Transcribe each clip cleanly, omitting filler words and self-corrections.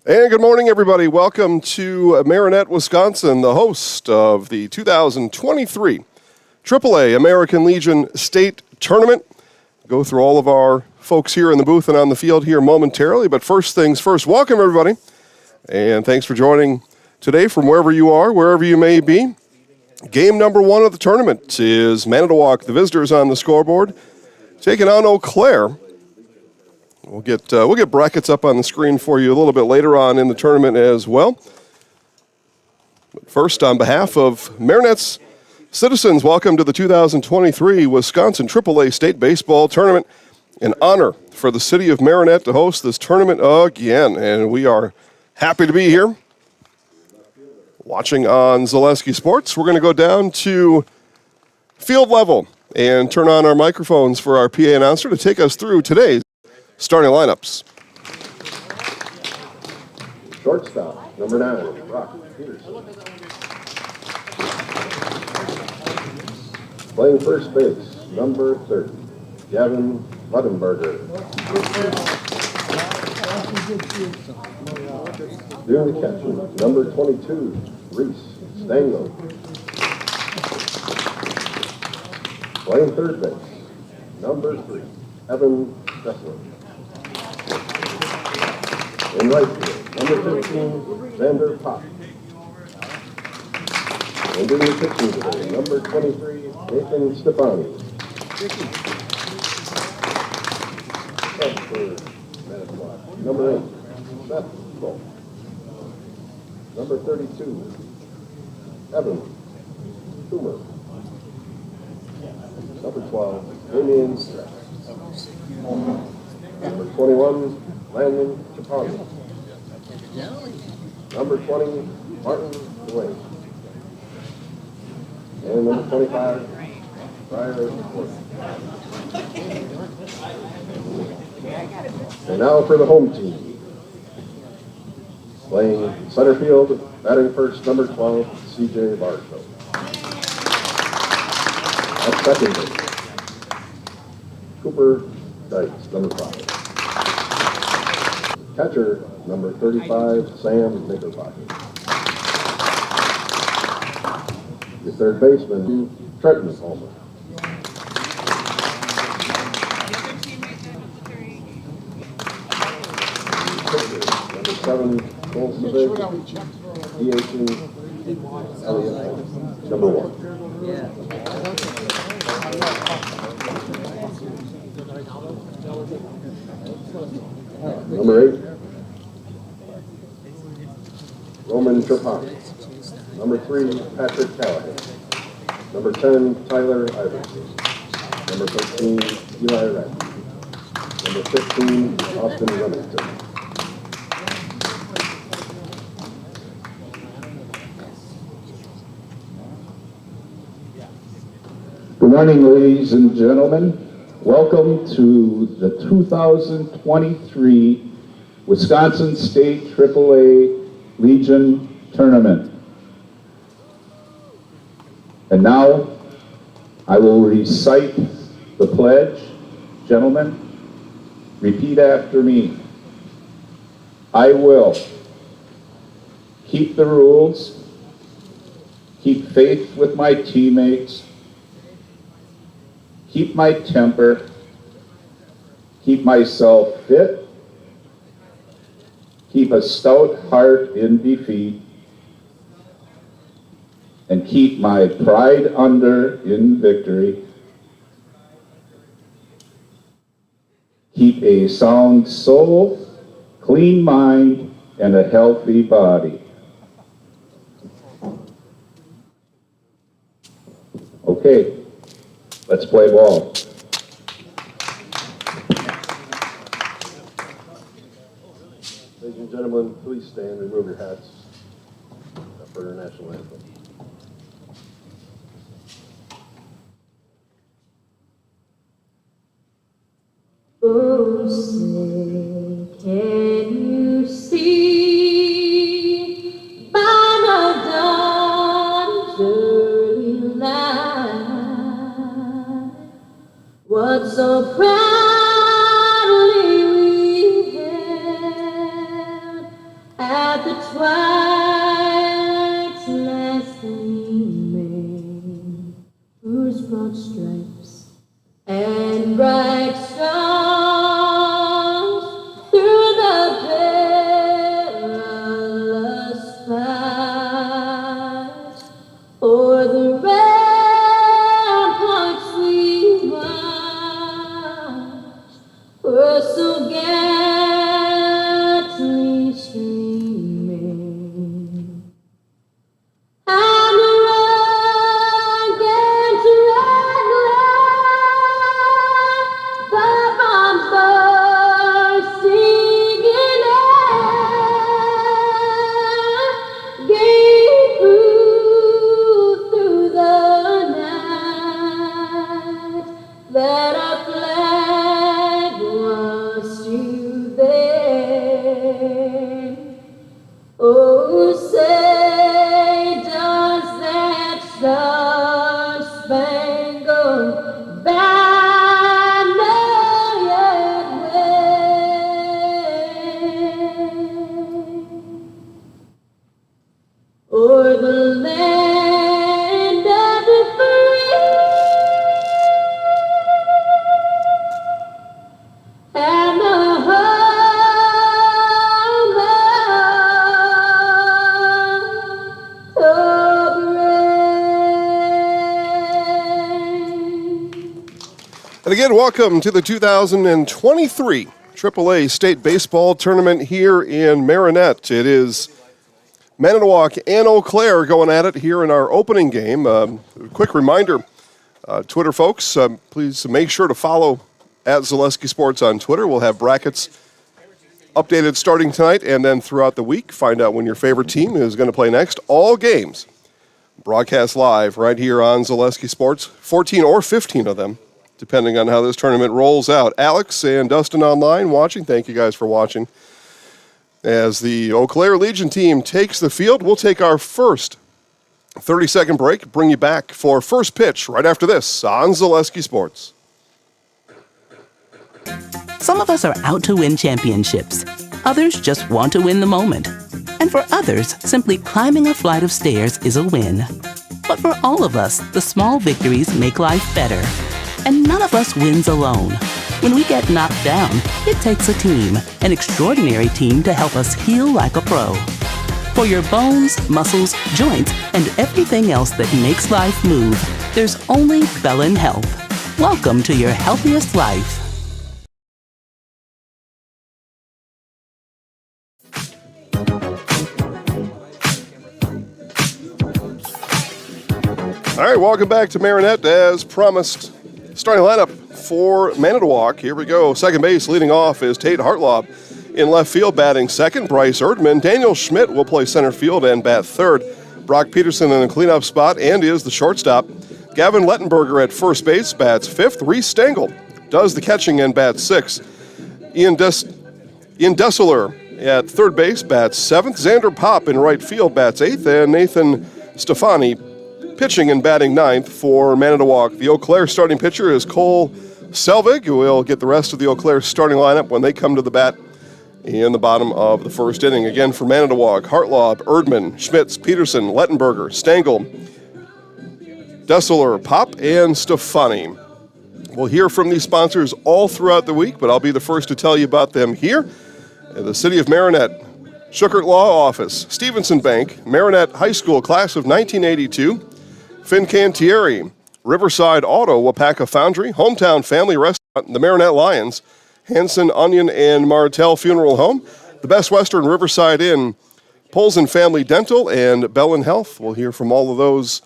And good morning, everybody. Welcome to Marinette, Wisconsin, the host of the 2023 AAA American Legion State Tournament. Go through all of our folks here in the booth and on the field here momentarily, but first things first, welcome everybody, and thanks for joining today from wherever you are, wherever you may be. Game number one of the tournament is Manitowoc, the visitors on the scoreboard, taking on Eau Claire. We'll get brackets up on the screen for you a little bit later on in the tournament as well. But first, on behalf of Marinette's citizens, welcome to the 2023 Wisconsin AAA State Baseball Tournament. An honor for the city of Marinette to host this tournament again, and we are happy to be here. Watching on Zaleski Sports, we're going to go down to field level and turn on our microphones for our PA announcer to take us through today's starting lineups. Shortstop, number 9, Brock Peterson. Playing first base, number 30, Gavin Luddenberger. Doing the catching, number 22, Reese Stangl. Playing third base, number 3, Evan Dessler. In right field, number 15, Xander Pop. And doing the pitching today, number 23, Nathan Stefani. Up for Manitowoc, number 8, Seth Wolf. Number 32, Evan Toomer. Number 12, Damian Streck. Number 21, Landon Chapani. Number 20, Martin Duane. And number 25, Briar Ford. And now for the home team. Playing center field, batting first, number 12, CJ Barstow. At second base, Cooper Dykes, number 5. Catcher, number 35, Sam Knickerbocker. Your third baseman, Trenton Palmer. Pitcher, number 7, Cole Civic. DH, Elliott, number 1. Number 8, Roman Trapani. Number 3, Patrick Callahan. Number 10, Tyler Iverson. Number 13, Eli Radke. Number 15, Austin Remington. Good morning, ladies and gentlemen. Welcome to the 2023 Wisconsin State AAA Legion Tournament. And now I will recite the pledge. Gentlemen, repeat after me. I will keep the rules, keep faith with my teammates, keep my temper, keep myself fit, keep a stout heart in defeat, and keep my pride under in victory. Keep a sound soul, clean mind, and a healthy body. Okay, let's play ball. Ladies and gentlemen, please stand, remove your hats for our national anthem. Oh, say, can you see by my dawn's early light what so proudly we held checkerboard stripes and bright stars through the perilous fight. O'er the ramparts we watched were so gallantly streaming. And the rugged red the bombs bursting in air gave through the night that our flag was still there. Oh, say does that star-spangled banner yet wave o'er the land of the free and the home of brave. And again, welcome to the 2023 AAA State Baseball Tournament here in Marinette. It is Manitowoc and Eau Claire going at it here in our opening game. Quick reminder, Twitter folks, please make sure to follow at Zaleski Sports on Twitter. We'll have brackets updated starting tonight and then throughout the week. Find out when your favorite team is going to play next. All games broadcast live right here on Zaleski Sports, 14 or 15 of them, depending on how this tournament rolls out. Alex and Dustin online watching. Thank you guys for watching. As the Eau Claire Legion team takes the field, we'll take our first 30-second break, bring you back for first pitch right after this on Zaleski Sports. Some of us are out to win championships. Others just want to win the moment. And for others, simply climbing a flight of stairs is a win. But for all of us, the small victories make life better. And none of us wins alone. When we get knocked down, it takes a team, an extraordinary team to help us heal like a pro. For your bones, muscles, joints, and everything else that makes life move, there's only Bellin Health. Welcome to your healthiest life. All right, welcome back to Marinette. As promised, starting lineup for Manitowoc. Here we go. Second base leading off is Tate Hartlaub. In left field batting second, Bryce Erdman. Daniel Schmidt will play center field and bat third. Brock Peterson in the cleanup spot and is the shortstop. Gavin Lettenberger at first base bats fifth. Reese Stengel does the catching and bats sixth. Ian Dessler at third base bats seventh. Xander Pop in right field bats eighth. And Nathan Stefani pitching and batting ninth for Manitowoc. The Eau Claire starting pitcher is Cole Selvig, who will get the rest of the Eau Claire starting lineup when they come to the bat in the bottom of the first inning. Again for Manitowoc, Hartlaub, Erdman, Schmitz, Peterson, Lettenberger, Stengel, Dessler, Pop, and Stefani. We'll hear from these sponsors all throughout the week, but I'll be the first to tell you about them here at the City of Marinette. Schuckert Law Office, Stevenson Bank, Marinette High School Class of 1982, Fincantieri, Riverside Auto, Wapaka Foundry, Hometown Family Restaurant, the Marinette Lions, Hanson Onion and Martell Funeral Home, the Best Western Riverside Inn, Polson Family Dental, and Bellin Health. We'll hear from all of those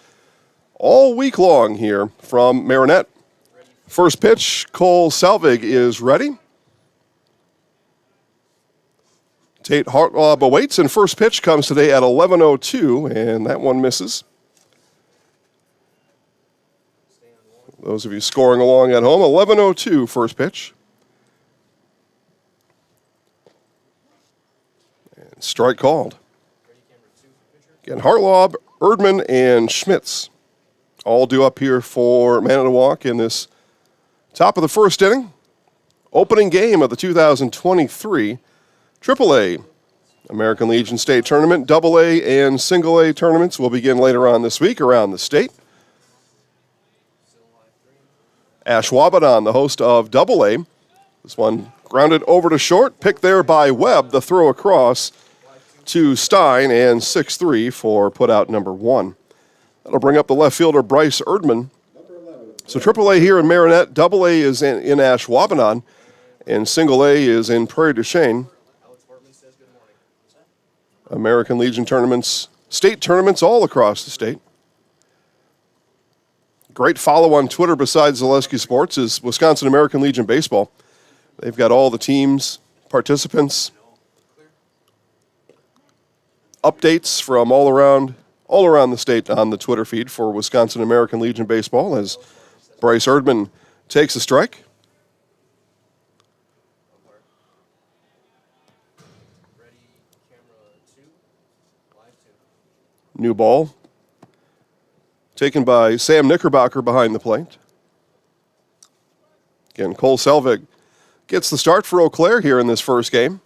all week long here from Marinette. First pitch, Cole Selvig is ready. Tate Hartlaub awaits, and first pitch comes today at 11:02, and that one misses. Those of you scoring along at home, 11:02 first pitch. And strike called. Again, Hartlaub, Erdman, and Schmitz all due up here for Manitowoc in this top of the first inning. Opening game of the 2023 AAA American Legion State Tournament. AA and Single A tournaments will begin later on this week around the state. Ashwaubenon, the host of Double A. This one grounded over to short, picked there by Webb. The throw across to Stein, and 6-3 for putout number 1. That'll bring up the left fielder, Bryce Erdman. So Triple A here in Marinette, Double A is in Ashwaubenon, and Single A is in Prairie du Chien. American Legion tournaments, state tournaments all across the state. Great follow on Twitter besides Zaleski Sports is Wisconsin American Legion Baseball. They've got all the teams, participants, updates from all around the state on the Twitter feed for Wisconsin American Legion Baseball as Bryce Erdman takes a strike. New ball taken by Sam Knickerbocker behind the plate. Again, Cole Selvig gets the start for Eau Claire here in this first game.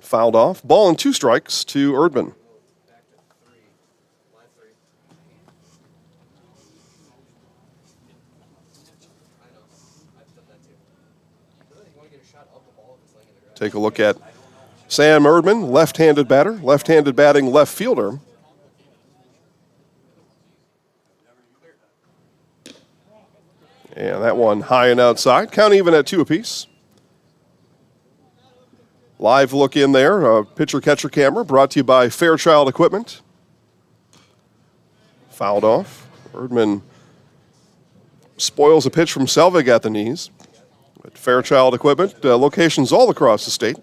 Fouled off. Ball and 2 strikes to Erdman. Take a look at Sam Erdman, left-handed batter, left-handed batting left fielder. And that one high and outside. Count even at 2 apiece. Live look in there, pitcher-catcher camera brought to you by Fairchild Equipment. Fouled off. Erdman spoils a pitch from Selvig at the knees. But Fairchild Equipment, locations all across the state.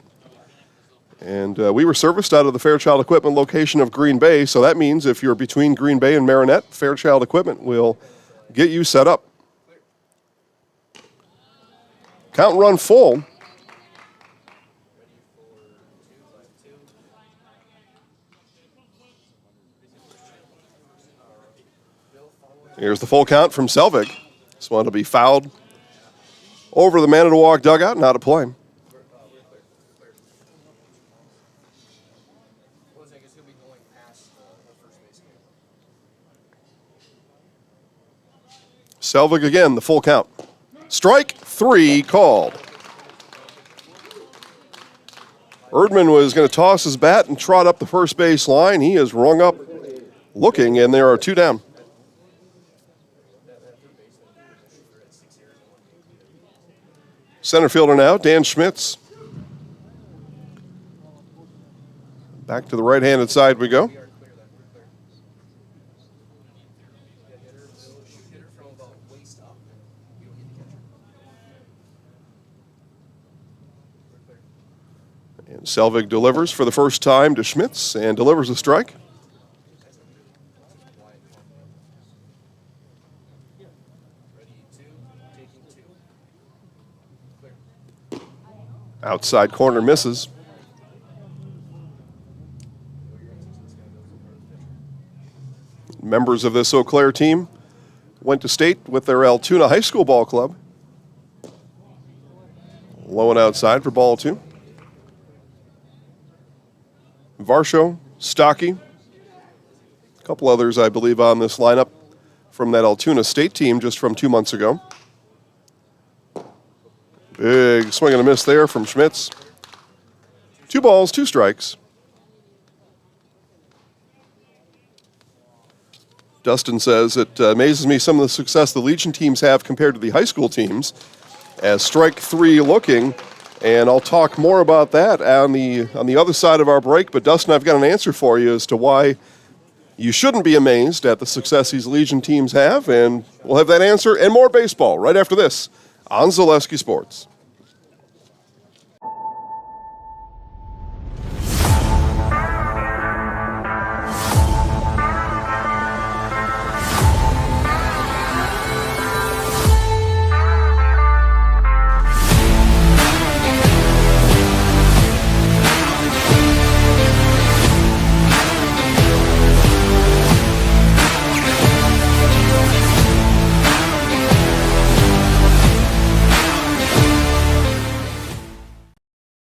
And we were serviced out of the Fairchild Equipment location of Green Bay, so that means if you're between Green Bay and Marinette, Fairchild Equipment will get you set up. Count run full. Here's the full count from Selvig. This one will be fouled over the Manitowoc dugout, not a play. Selvig again, the full count. Strike 3 called. Erdman was going to toss his bat and trot up the first base line. He is rung up looking, and there are 2 down. Center fielder now, Dan Schmitz. Back to the right-handed side we go. And Selvig delivers for the first time to Schmitz and delivers a strike. Outside corner misses. Members of this Eau Claire team went to state with their Altoona High School ball club. Low and outside for ball 2. Varsho, Stocky, a couple others, I believe, on this lineup from that Altoona State team just from 2 months ago. Big swing and a miss there from Schmitz. 2 balls, 2 strikes. Dustin says, it amazes me some of the success the Legion teams have compared to the high school teams. As strike 3 looking, and I'll talk more about that on the other side of our break. But Dustin, I've got an answer for you as to why you shouldn't be amazed at the success these Legion teams have, and we'll have that answer and more baseball right after this on Zaleski Sports.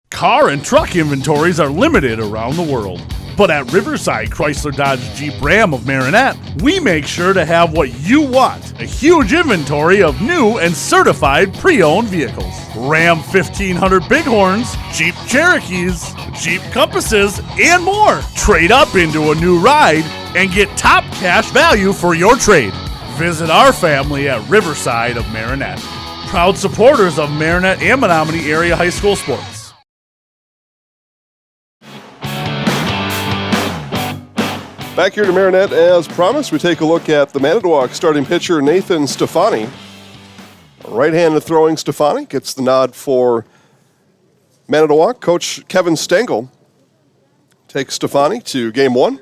Car and truck inventories are limited around the world. But at Riverside Chrysler Dodge Jeep Ram of Marinette, we make sure to have what you want. A huge inventory of new and certified pre-owned vehicles. Ram 1500 Bighorns, Jeep Cherokees, Jeep Compasses, and more. Trade up into a new ride and get top cash value for your trade. Visit our family at Riverside of Marinette. Proud supporters of Marinette and Menominee area high school sports. Back here to Marinette, as promised, we take a look at the Manitowoc starting pitcher Nathan Stefani. Right-handed throwing Stefani gets the nod for Manitowoc. Coach Kevin Stengel takes Stefani to game one.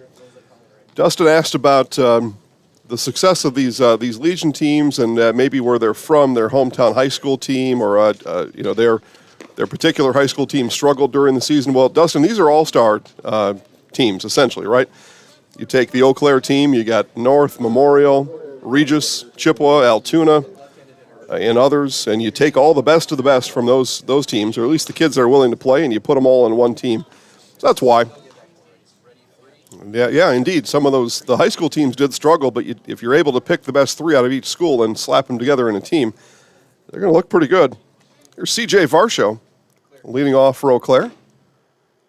Dustin asked about the success of these Legion teams and maybe where they're from, their hometown high school team, or their particular high school team struggled during the season. Well, Dustin, these are all-star teams essentially, right? You take the Eau Claire team, you got North, Memorial, Regis, Chippewa, Altoona, and others, and you take all the best of the best from those teams, or at least the kids that are willing to play, and you put them all in one team. So that's why. Yeah, indeed. Some of the high school teams did struggle, but if you're able to pick the best three out of each school and slap them together in a team, they're going to look pretty good. Here's C.J. Varsho leading off for Eau Claire.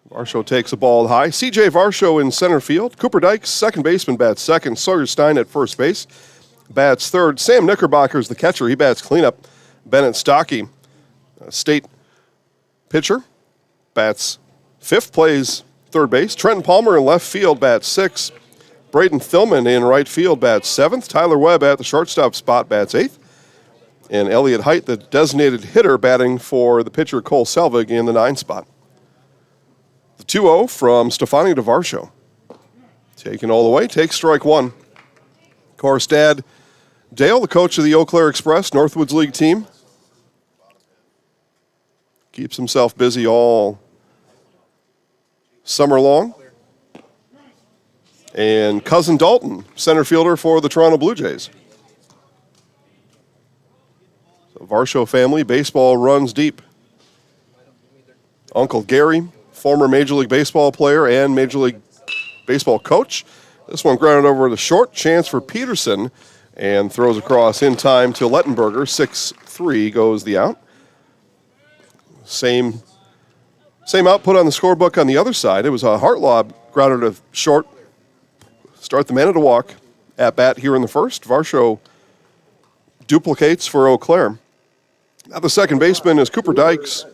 Varsho takes a ball high. C.J. Varsho in center field. Cooper Dykes, second baseman, bats second. Sawyer Stein at first base, bats third. Sam Knickerbocker is the catcher. He bats cleanup. Bennett Stockey, state pitcher, bats fifth, plays third base. Trenton Palmer in left field, bats sixth. Braden Thillman in right field, bats seventh. Tyler Webb at the shortstop spot, bats eighth. And Elliot Height, the designated hitter, batting for the pitcher Cole Selvig in the 9 spot. The 2-0 from Stefani to Varsho. Taken all the way, takes strike one. Of course, Dad Dale, the coach of the Eau Claire Express, Northwoods League team, keeps himself busy all summer long. And cousin Dalton, center fielder for the Toronto Blue Jays. So Varsho family, baseball runs deep. Uncle Gary, former Major League Baseball player and Major League Baseball coach. This one grounded over the short, chance for Peterson, and throws across in time to Lettenberger. 6-3 goes the out. Same output on the scorebook on the other side. It was a Hartlaub grounded to short. Start the Manitowoc at bat here in the first. Varsho duplicates for Eau Claire. Now the second baseman is Cooper Dykes.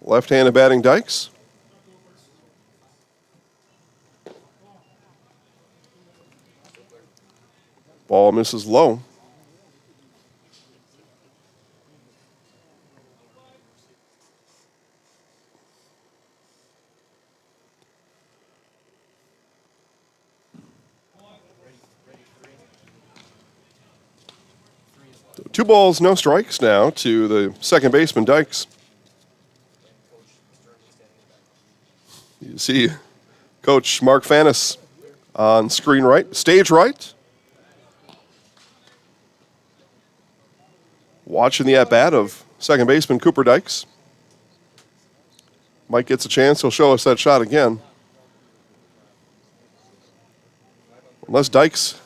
Left-handed batting Dykes. Ball misses low. So 2 balls, no strikes now to the second baseman, Dykes. You see Coach Mark Fannis on screen right, stage right. Watching the at-bat of second baseman Cooper Dykes. Mike gets a chance, he'll show us that shot again. Unless Dykes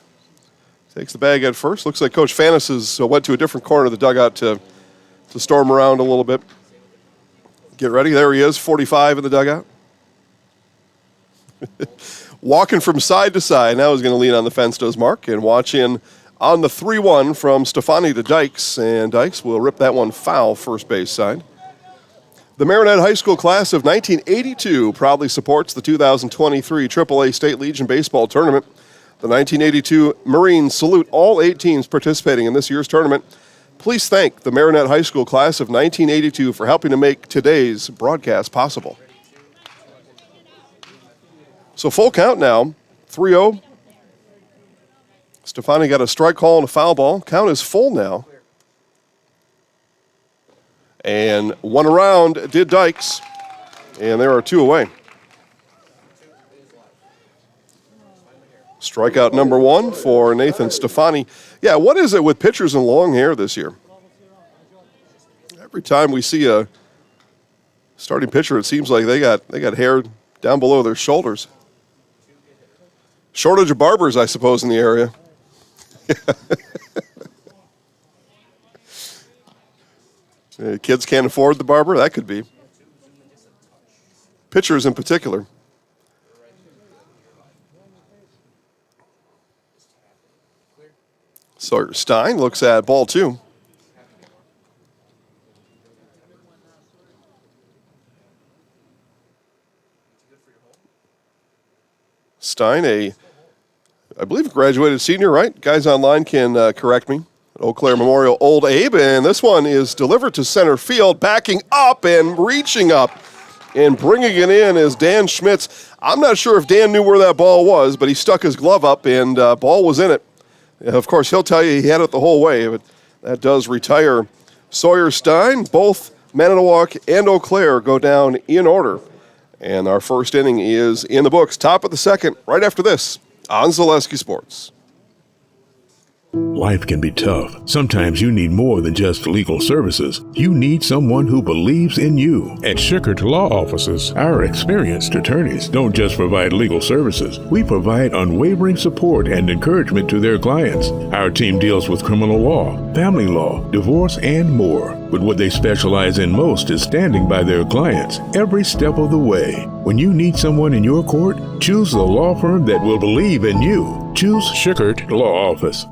takes the bag at first. Looks like Coach Fannis has went to a different corner of the dugout to storm around a little bit. Get ready, there he is, 45 in the dugout. Walking from side to side. Now he's going to lean on the fence, does Mark, and watch in on the 3-1 from Stefani to Dykes, and Dykes will rip that one foul first base side. The Marinette High School class of 1982 proudly supports the 2023 AAA State Legion Baseball Tournament. The 1982 Marines salute all 8 teams participating in this year's tournament. Please thank the Marinette High School class of 1982 for helping to make today's broadcast possible. So full count now, 3-0. Stefani got a strike call and a foul ball. Count is full now. And one around did Dykes, and there are 2 away. Strikeout number 1 for Nathan Stefani. Yeah, what is it with pitchers and long hair this year? Every time we see a starting pitcher, it seems like they got hair down below their shoulders. Shortage of barbers, I suppose, in the area. Kids can't afford the barber? That could be. Pitchers in particular. Sawyer Stein looks at ball 2. Stein, I believe, graduated senior, right? Guys online can correct me. Eau Claire Memorial Old Abe, and this one is delivered to center field, backing up and reaching up and bringing it in is Dan Schmitz. I'm not sure if Dan knew where that ball was, but he stuck his glove up and ball was in it. Of course, he'll tell you he had it the whole way, but that does retire Sawyer Stein. Both Manitowoc and Eau Claire go down in order. And our first inning is in the books. Top of the second, right after this, on Zaleski Sports. Life can be tough. Sometimes you need more than just legal services. You need someone who believes in you. At Schickert Law Offices, our experienced attorneys don't just provide legal services. We provide unwavering support and encouragement to their clients. Our team deals with criminal law, family law, divorce, and more. But what they specialize in most is standing by their clients every step of the way. When you need someone in your court, choose the law firm that will believe in you. Choose Schickert Law Office.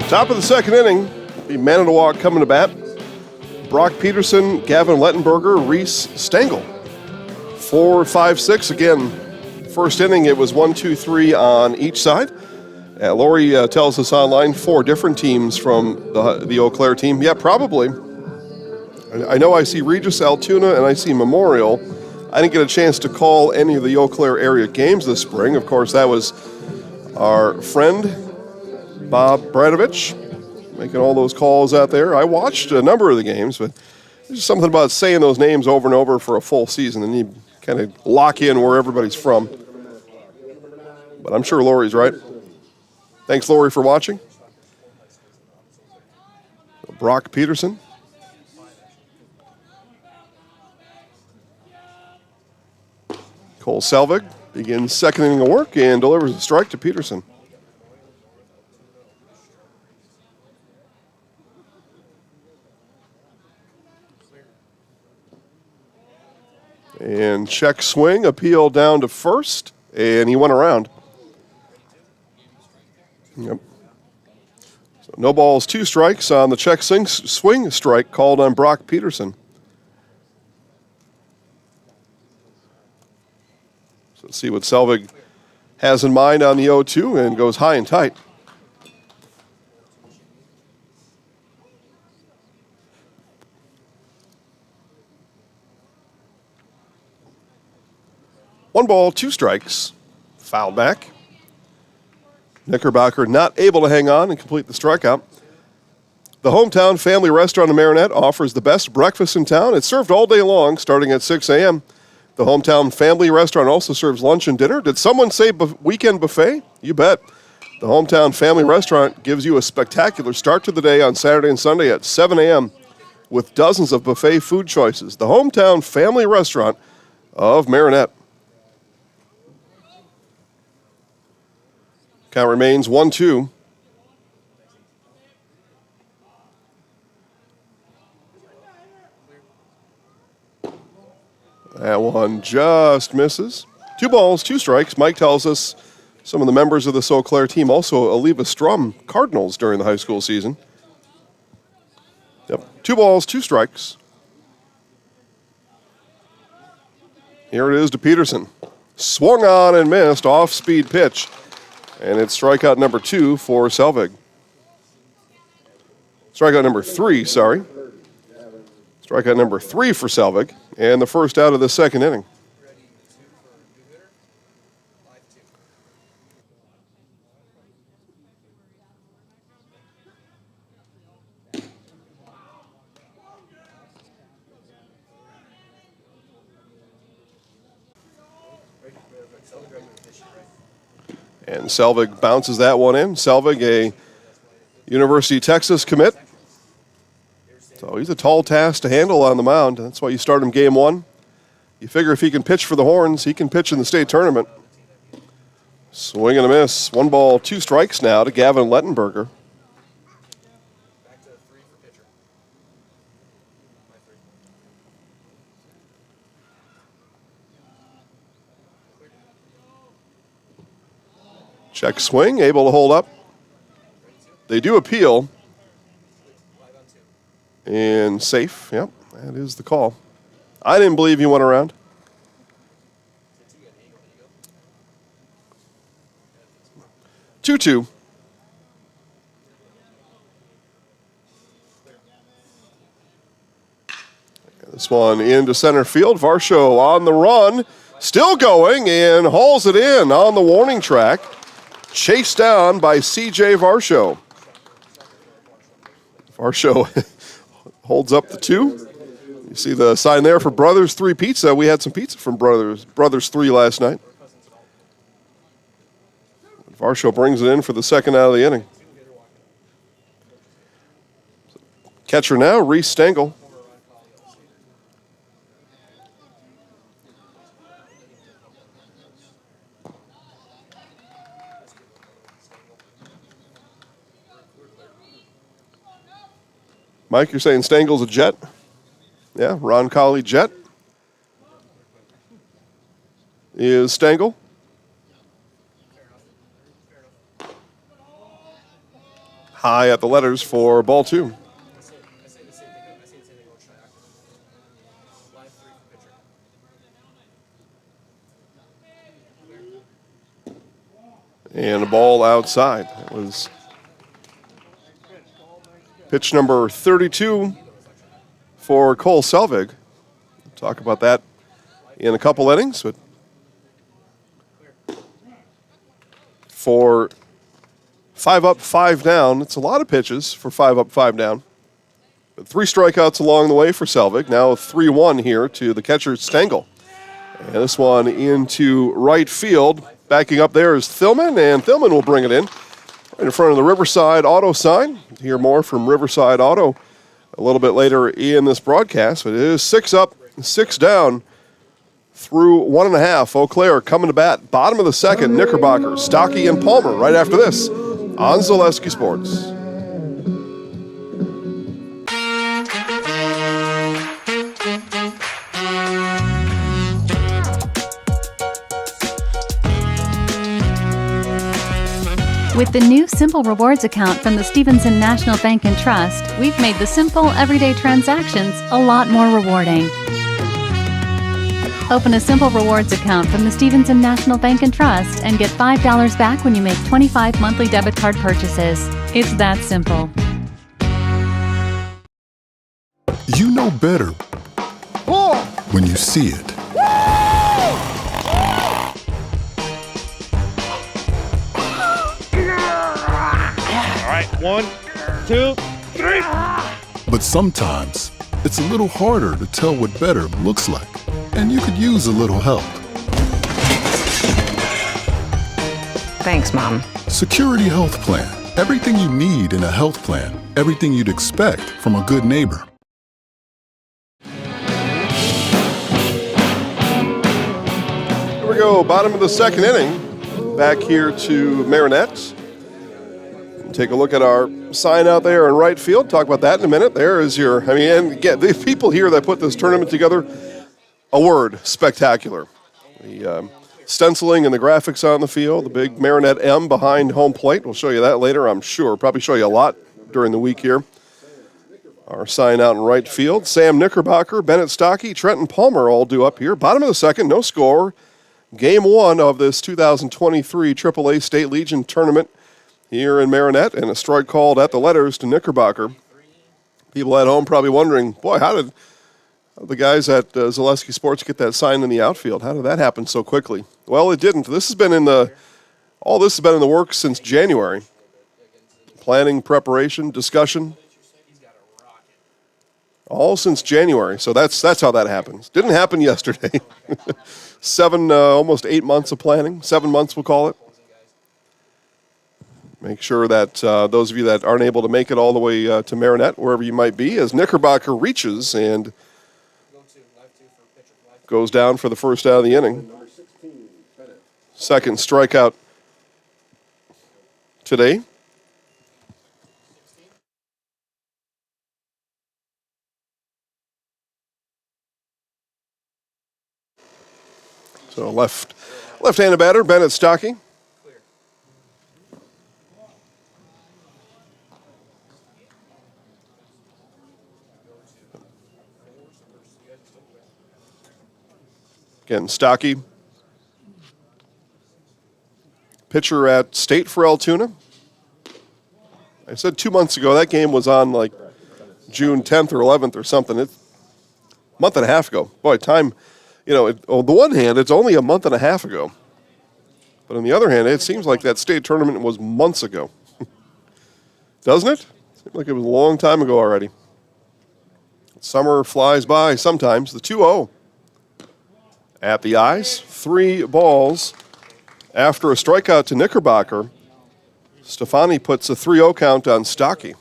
Top of the second inning, the Manitowoc coming to bat. Brock Peterson, Gavin Lettenberger, Reese Stengel. 4, 5, 6. Again, first inning, it was 1, 2, 3 on each side. Lori tells us online 4 different teams from the Eau Claire team. Yeah, probably. I know I see Regis, Altoona, and I see Memorial. I didn't get a chance to call any of the Eau Claire area games this spring. Of course, that was our friend Bob Bradovich making all those calls out there. I watched a number of the games, but there's something about saying those names over and over for a full season, and you kind of lock in where everybody's from. But I'm sure Lori's right. Thanks, Lori, for watching. Brock Peterson. Cole Selvig begins second inning of work and delivers a strike to Peterson. And check swing, appeal down to first, and he went around. Yep. So no balls, 2 strikes on the check swing strike called on Brock Peterson. So let's see what Selvig has in mind on the 0-2 and goes high and tight. One ball, 2 strikes. Foul back. Knickerbocker not able to hang on and complete the strikeout. The hometown family restaurant in Marinette offers the best breakfast in town. It's served all day long, starting at 6 a.m. The hometown family restaurant also serves lunch and dinner. Did someone say weekend buffet? You bet. The hometown family restaurant gives you a spectacular start to the day on Saturday and Sunday at 7 a.m. with dozens of buffet food choices. The hometown family restaurant of Marinette. Count remains 1-2. That one just misses. 2 balls, 2 strikes. Mike tells us some of the members of the Eau Claire team also Oliva Strum Cardinals during the high school season. Yep, 2 balls, 2 strikes. Here it is to Peterson. Swung on and missed, off-speed pitch. And it's strikeout number 2 for Selvig. Strikeout number 3, sorry. Strikeout number 3 for Selvig, and the first out of the second inning. And Selvig bounces that one in. Selvig, a University of Texas commit. So he's a tall task to handle on the mound. That's why you start him game 1. You figure if he can pitch for the Horns, he can pitch in the state tournament. Swing and a miss. 1 ball, 2 strikes now to Gavin Lettenberger. Check swing, able to hold up. They do appeal. And safe, yep, that is the call. I didn't believe he went around. Two-two. This one into center field. Varsho on the run, still going, and hauls it in on the warning track. Chased down by C.J. Varsho. Varsho holds up the 2. You see the sign there for Brothers 3 Pizza. We had some pizza from Brothers 3 last night. Varsho brings it in for the second out of the inning. Catcher now, Reese Stengel. Mike, you're saying Stengel's a Jet? Yeah, Ron Colley Jet. Is Stengel. High at the letters for ball 2. And a ball outside. That was pitch number 32 for Cole Selvig. We'll talk about that in a couple innings. But for 5 up, 5 down, it's a lot of pitches for 5 up, 5 down. But 3 strikeouts along the way for Selvig. Now 3-1 here to the catcher Stengel. And this one into right field. Backing up there is Thilman, and Thilman will bring it in. Right in front of the Riverside Auto sign. Hear more from Riverside Auto a little bit later in this broadcast. But it is 6 up, 6 down through 1.5. Eau Claire coming to bat. Bottom of the second, Knickerbocker, Stocky, and Palmer right after this on Zaleski Sports. With the new Simple Rewards account from the Stevenson National Bank and Trust, we've made the simple, everyday transactions a lot more rewarding. Open a Simple Rewards account from the Stevenson National Bank and Trust and get $5 back when you make 25 monthly debit card purchases. It's that simple. You know better when you see it. All right, 1, 2, 3. But sometimes it's a little harder to tell what better looks like, and you could use a little help. Thanks, Mom. Security Health Plan. Everything you need in a health plan. Everything you'd expect from a good neighbor. Here we go, bottom of the second inning. Back here to Marinette. Take a look at our sign out there in right field. Talk about that in a minute. There is your, and again, the people here that put this tournament together, a word, spectacular. The stenciling and the graphics on the field, the big Marinette M behind home plate. We'll show you that later, I'm sure. Probably show you a lot during the week here. Our sign out in right field. Sam Knickerbocker, Bennett Stocky, Trenton Palmer all due up here. Bottom of the second, no score. Game 1 of this 2023 AAA State Legion tournament here in Marinette, and a strike called at the letters to Knickerbocker. People at home probably wondering, boy, how did The guys at Zaleski Sports get that sign in the outfield. How did that happen so quickly? Well, it didn't. All this has been in the works since January. Planning, preparation, discussion. All since January. So that's how that happens. Didn't happen yesterday. 7, almost 8 months of planning. 7 months, we'll call it. Make sure that those of you that aren't able to make it all the way to Marinette, wherever you might be, as Knickerbocker reaches and goes down for the first out of the inning. Second strikeout today. So left-handed batter, Bennett Stocky. Again, Stocky, pitcher at State for Altoona. I said 2 months ago, that game was on like June 10th or 11th or something. It's a month and a half ago. Boy, time, on the one hand, it's only a month and a half ago. But on the other hand, it seems like that state tournament was months ago. Doesn't it? Seems like it was a long time ago already. Summer flies by sometimes. The 2-0. At the eyes, 3 balls. After a strikeout to Knickerbocker, Stefani puts a 3-0 count on Stocky.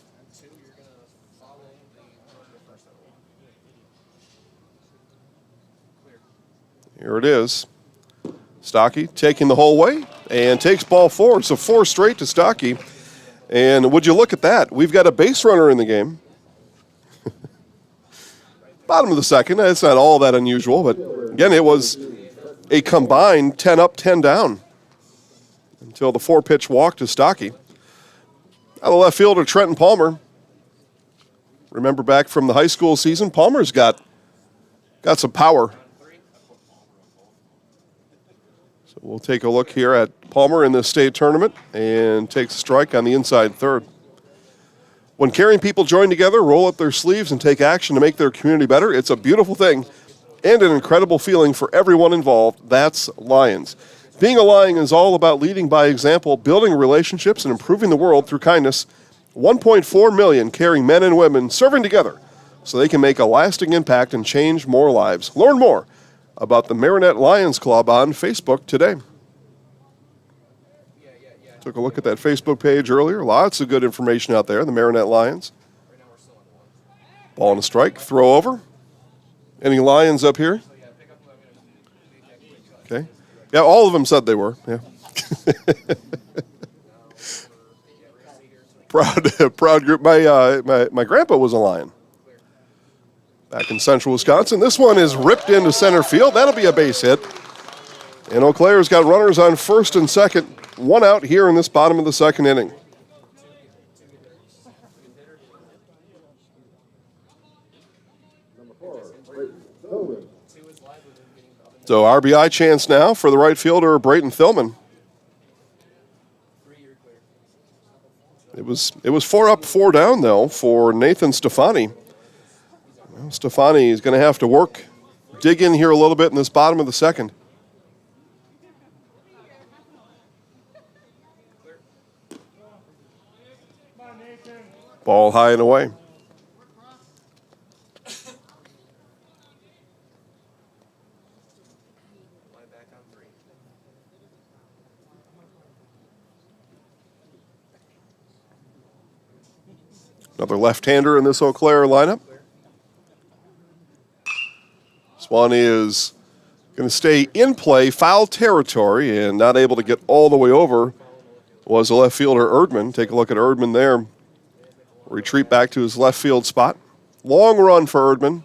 Here it is. Stocky taking the whole way and takes ball 4. So 4 straight to Stocky. And would you look at that? We've got a base runner in the game. Bottom of the second. It's not all that unusual, but again, it was a combined 10 up, 10 down until the 4-pitch walk to Stocky. Now the left fielder, Trenton Palmer. Remember back from the high school season, Palmer's got some power. So we'll take a look here at Palmer in this state tournament and takes a strike on the inside third. When caring people join together, roll up their sleeves, and take action to make their community better, it's a beautiful thing and an incredible feeling for everyone involved. That's Lions. Being a Lion is all about leading by example, building relationships, and improving the world through kindness. 1.4 million caring men and women serving together so they can make a lasting impact and change more lives. Learn more about the Marinette Lions Club on Facebook today. Took a look at that Facebook page earlier. Lots of good information out there, the Marinette Lions. Ball and a strike, throw over. Any Lions up here? Okay. Yeah, all of them said they were. Yeah. Proud group. My grandpa was a Lion back in central Wisconsin. This one is ripped into center field. That'll be a base hit. And Eau Claire's got runners on first and second. 1 out here in this bottom of the second inning. So RBI chance now for the right fielder, Brayton Thillman. It was 4 up, 4 down, though, for Nathan Stefani. Well, Stefani is going to have to dig in here a little bit in this bottom of the second. Ball high and away. Another left-hander in this Eau Claire lineup. This one is going to stay in play, foul territory, and not able to get all the way over was the left fielder Erdman. Take a look at Erdman there. Retreat back to his left field spot. Long run for Erdman.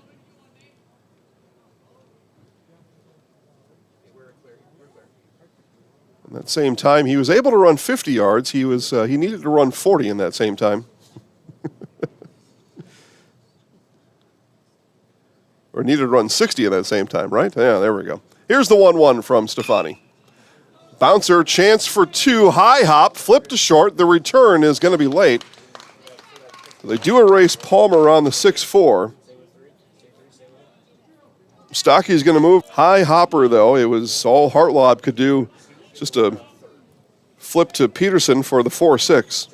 In that same time, he was able to run 50 yards. He needed to run 40 in that same time. Or needed to run 60 at that same time, right? Yeah, there we go. Here's the 1-1 from Stefani. Bouncer, chance for 2. High hop, flip to short. The return is going to be late. They do erase Palmer on the 6-4. Stocky's going to move. High hopper, though. It was all Hartlob could do. Just a flip to Peterson for the 4-6.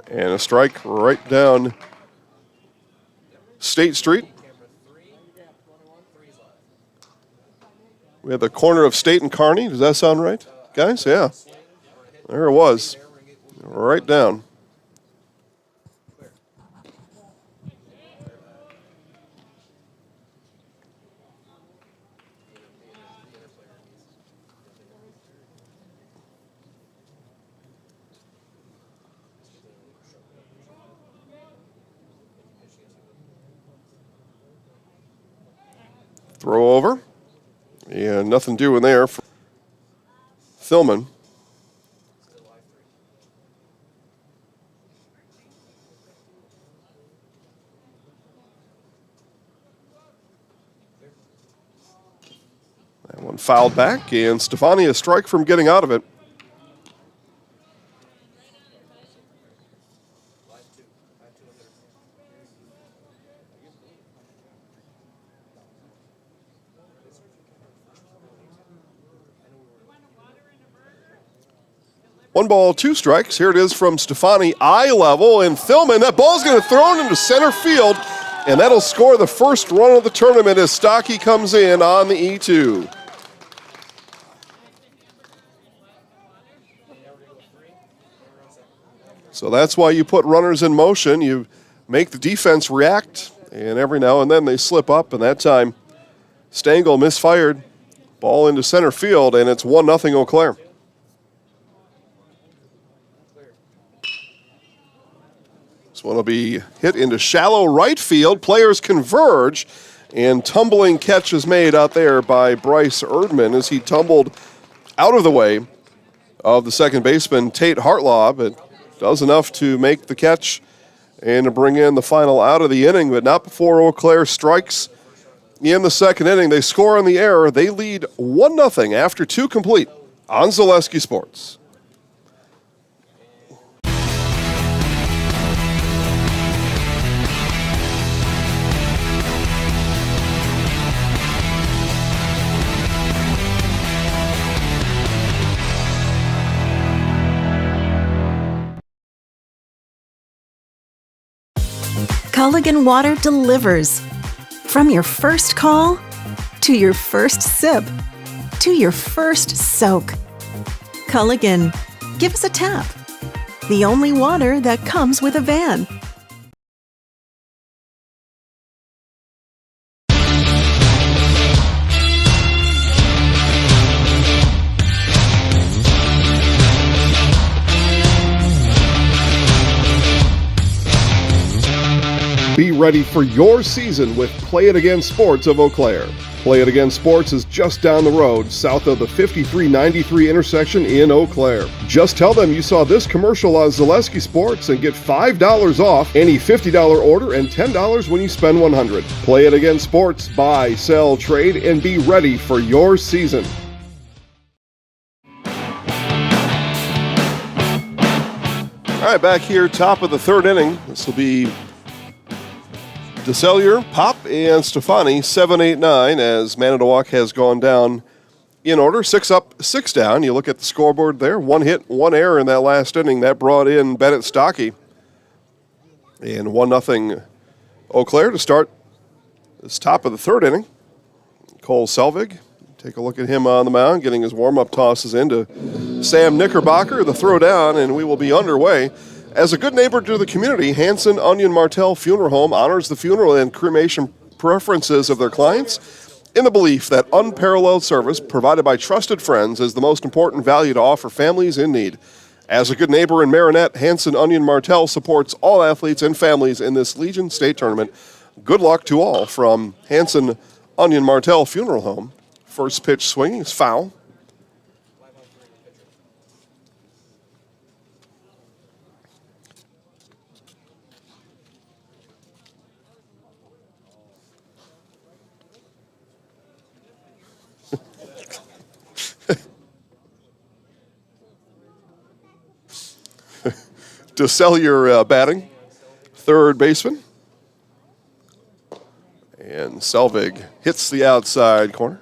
And a strike right down State Street. We have the corner of State and Kearney. Does that sound right, guys? Yeah. There it was. Right down. Throw over. Yeah, nothing doing there for Thilman. That one fouled back, and Stefani a strike from getting out of it. One ball, two strikes. Here it is from Stefani, eye level, and Thilman. That ball's going to throw it into center field, and that'll score the first run of the tournament as Stocky comes in on the E2. So that's why you put runners in motion. You make the defense react, and every now and then they slip up, and that time Stengel misfired. Ball into center field, and it's 1-0 Eau Claire. This one will be hit into shallow right field. Players converge, and tumbling catch is made out there by Bryce Erdman as he tumbled out of the way of the second baseman, Tate Hartlob. It does enough to make the catch and to bring in the final out of the inning, but not before Eau Claire strikes in the second inning. They score on the error. They lead 1-0 after two complete on Zaleski Sports. Culligan Water delivers. From your first call, to your first sip, to your first soak. Culligan, give us a tap. The only water that comes with a van. Be ready for your season with Play It Again Sports of Eau Claire. Play It Again Sports is just down the road, south of the 5393 intersection in Eau Claire. Just tell them you saw this commercial on Zaleski Sports and get $5 off any $50 order and $10 when you spend $100. Play It Again Sports, buy, sell, trade, and be ready for your season. All right, back here, top of the third inning. This will be DeSellier, Pop, and Stefani, 7, 8, 9, as Manitowoc has gone down in order. 6 up, 6 down. You look at the scoreboard there. 1 hit, 1 error in that last inning. That brought in Bennett Stocky. And 1-0 Eau Claire to start this top of the third inning. Cole Selvig, take a look at him on the mound, getting his warm-up tosses into Sam Knickerbocker, the throw down, and we will be underway. As a good neighbor to the community, Hanson Onion Martell Funeral Home honors the funeral and cremation preferences of their clients in the belief that unparalleled service provided by trusted friends is the most important value to offer families in need. As a good neighbor in Marinette, Hanson Onion Martell supports all athletes and families in this Legion State Tournament. Good luck to all from Hanson Onion Martell Funeral Home. First pitch swinging is foul. DeCellier batting, third baseman. And Selvig hits the outside corner.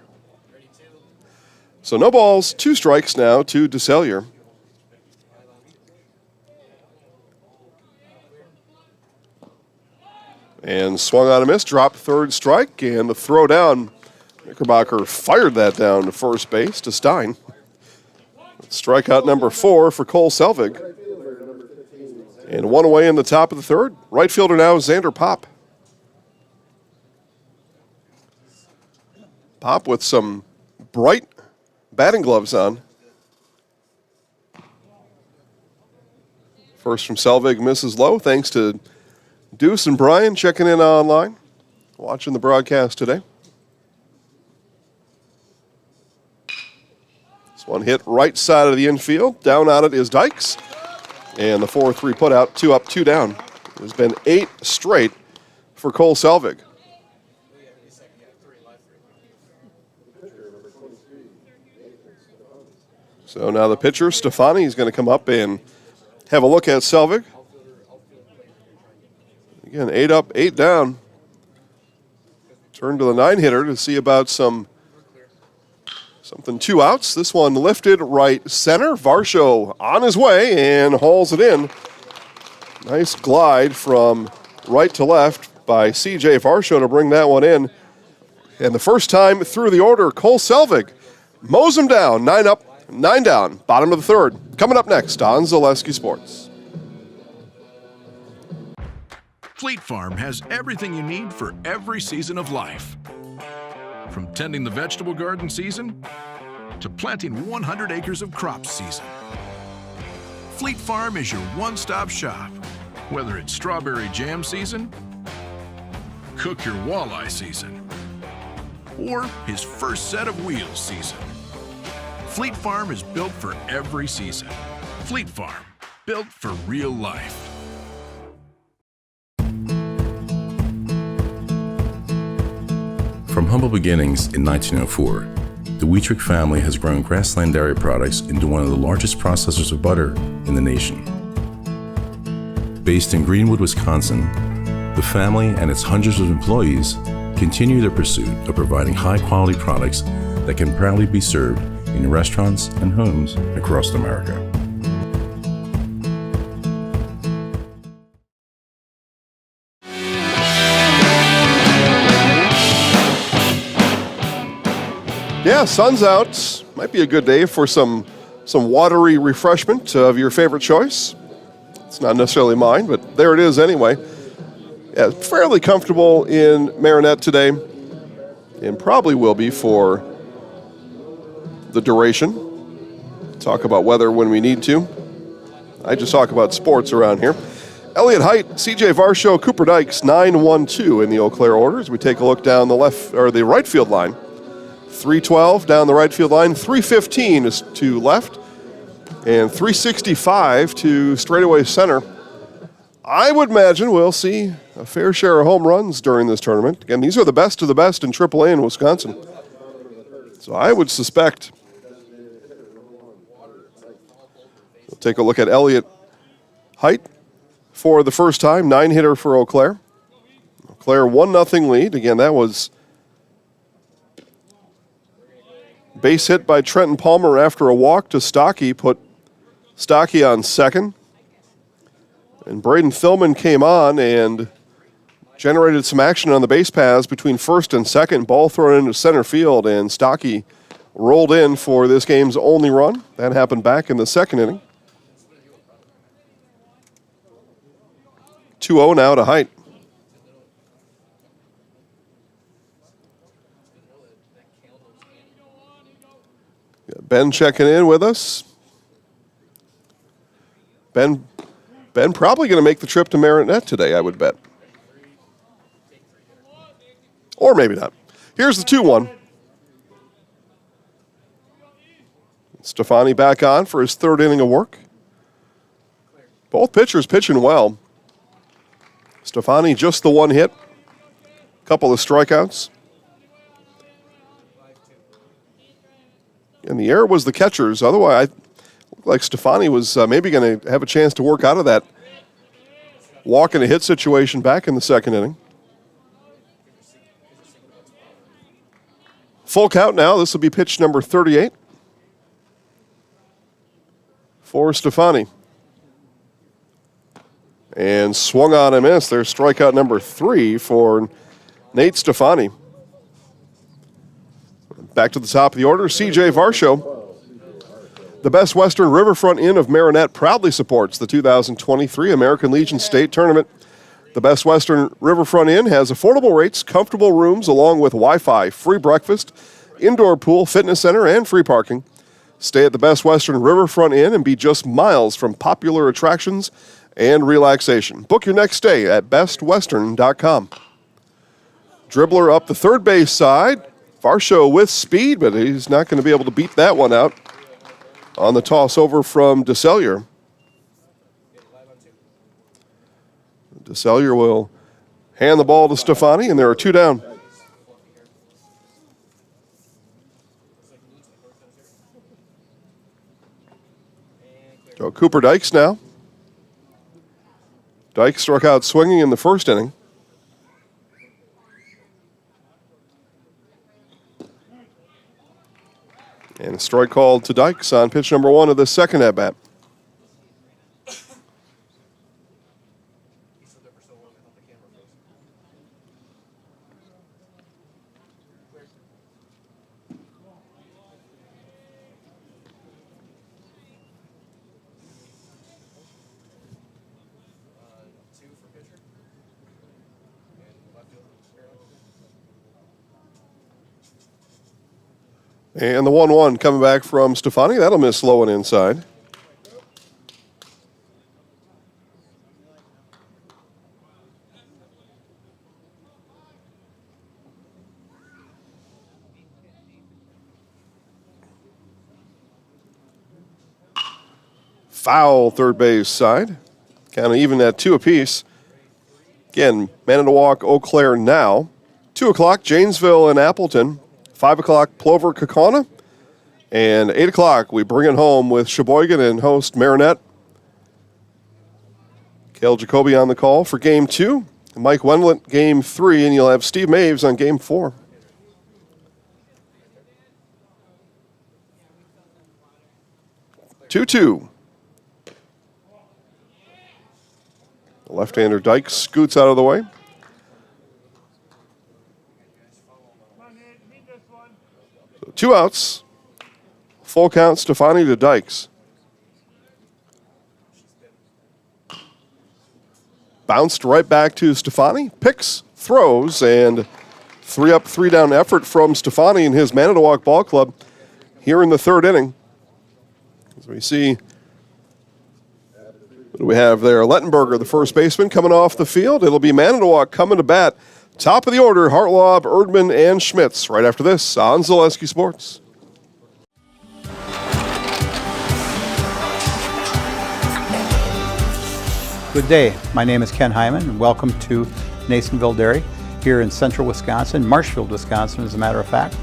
So no balls, 2 strikes now to DeCellier. And swung on a miss, dropped third strike, and the throw down. Knickerbocker fired that down to first base to Stein. Strikeout number 4 for Cole Selvig. And 1 away in the top of the third. Right fielder now is Xander Pop. Pop with some bright batting gloves on. First from Selvig misses low, thanks to Deuce and Brian checking in online, watching the broadcast today. This one hit right side of the infield. Down on it is Dykes. And the 4-3 putout, 2 up, 2 down. There's been 8 straight for Cole Selvig. So now the pitcher, Stefani, is going to come up and have a look at Selvig. Again, 8 up, 8 down. Turn to the 9-hitter to see about something 2 outs. This one lifted right center. Varsho on his way and hauls it in. Nice glide from right to left by C.J. Varsho to bring that one in. And the first time through the order, Cole Selvig mows him down. 9 up, 9 down. Bottom of the third. Coming up next on Zaleski Sports. Fleet Farm has everything you need for every season of life. From tending the vegetable garden season to planting 100 acres of crops season. Fleet Farm is your one-stop shop. Whether it's strawberry jam season, cook your walleye season, or his first set of wheels season. Fleet Farm is built for every season. Fleet Farm, built for real life. From humble beginnings in 1904, the Wheatrick family has grown Grassland Dairy Products into one of the largest processors of butter in the nation. Based in Greenwood, Wisconsin, the family and its hundreds of employees continue their pursuit of providing high-quality products that can proudly be served in restaurants and homes across America. Yeah, sun's out. Might be a good day for some watery refreshment of your favorite choice. It's not necessarily mine, but there it is anyway. Yeah, fairly comfortable in Marinette today, and probably will be for the duration. Talk about weather when we need to. I just talk about sports around here. Elliott Height, C.J. Varsho, Cooper Dykes, 9-1-2 in the Eau Claire orders. We take a look down the left or the right field line. 312 down the right field line, 315 is to left, and 365 to straightaway center. I would imagine we'll see a fair share of home runs during this tournament. Again, these are the best of the best in AAA in Wisconsin. So I would suspect. We'll take a look at Elliott Height for the first time, 9-hitter for Eau Claire. Eau Claire 1-0 lead. Again, that was base hit by Trenton Palmer after a walk to Stocky, put Stocky on second. And Braden Thillman came on and generated some action on the base paths between first and second. Ball thrown into center field, and Stocky rolled in for this game's only run. That happened back in the second inning. 2-0 now to Height. Ben checking in with us. Ben probably going to make the trip to Marinette today, I would bet. Or maybe not. Here's the 2-1. Stefani back on for his third inning of work. Both pitchers pitching well. Stefani just the one hit. Couple of strikeouts. And the error was the catcher's. Otherwise, I looked like Stefani was maybe going to have a chance to work out of that walk and a hit situation back in the second inning. Full count now. This will be pitch number 38 for Stefani. And swung on and missed. There's strikeout number 3 for Nate Stefani. Back to the top of the order, C.J. Varsho. The Best Western Riverfront Inn of Marinette proudly supports the 2023 American Legion State Tournament. The Best Western Riverfront Inn has affordable rates, comfortable rooms, along with Wi-Fi, free breakfast, indoor pool, fitness center, and free parking. Stay at the Best Western Riverfront Inn and be just miles from popular attractions and relaxation. Book your next stay at bestwestern.com. Dribbler up the third base side. Varsho with speed, but he's not going to be able to beat that one out on the toss over from DeSellier. DeSellier will hand the ball to Stefani, and there are 2 down. So Cooper Dykes now. Dykes struck out swinging in the first inning. And a strike called to Dykes on pitch number 1 of the second at-bat. And the 1-1 coming back from Stefani. That'll miss low and inside. Foul third base side. Kind of even at 2 apiece. Again, Manitowoc, Eau Claire now. 2 o'clock, Janesville and Appleton. 5 o'clock, Plover, Kaukauna. And 8 o'clock, we bring it home with Sheboygan and host Marinette. Cale Jacoby on the call for Game 2. Mike Wendlandt, Game 3. And you'll have Steve Maves on Game 4. Two. The left-hander Dykes scoots out of the way. So 2 outs. Full count, Stefani to Dykes. Bounced right back to Stefani. Picks, throws, and 3 up, 3 down effort from Stefani and his Manitowoc ball club here in the third inning. As we see, what do we have there? Lettenberger, the first baseman, coming off the field. It'll be Manitowoc coming to bat. Top of the order, Hartlaub, Erdman, and Schmitz. Right after this on Zaleski Sports. Good day. My name is Ken Hyman, and welcome to Nasonville Dairy here in central Wisconsin, Marshfield, Wisconsin, as a matter of fact.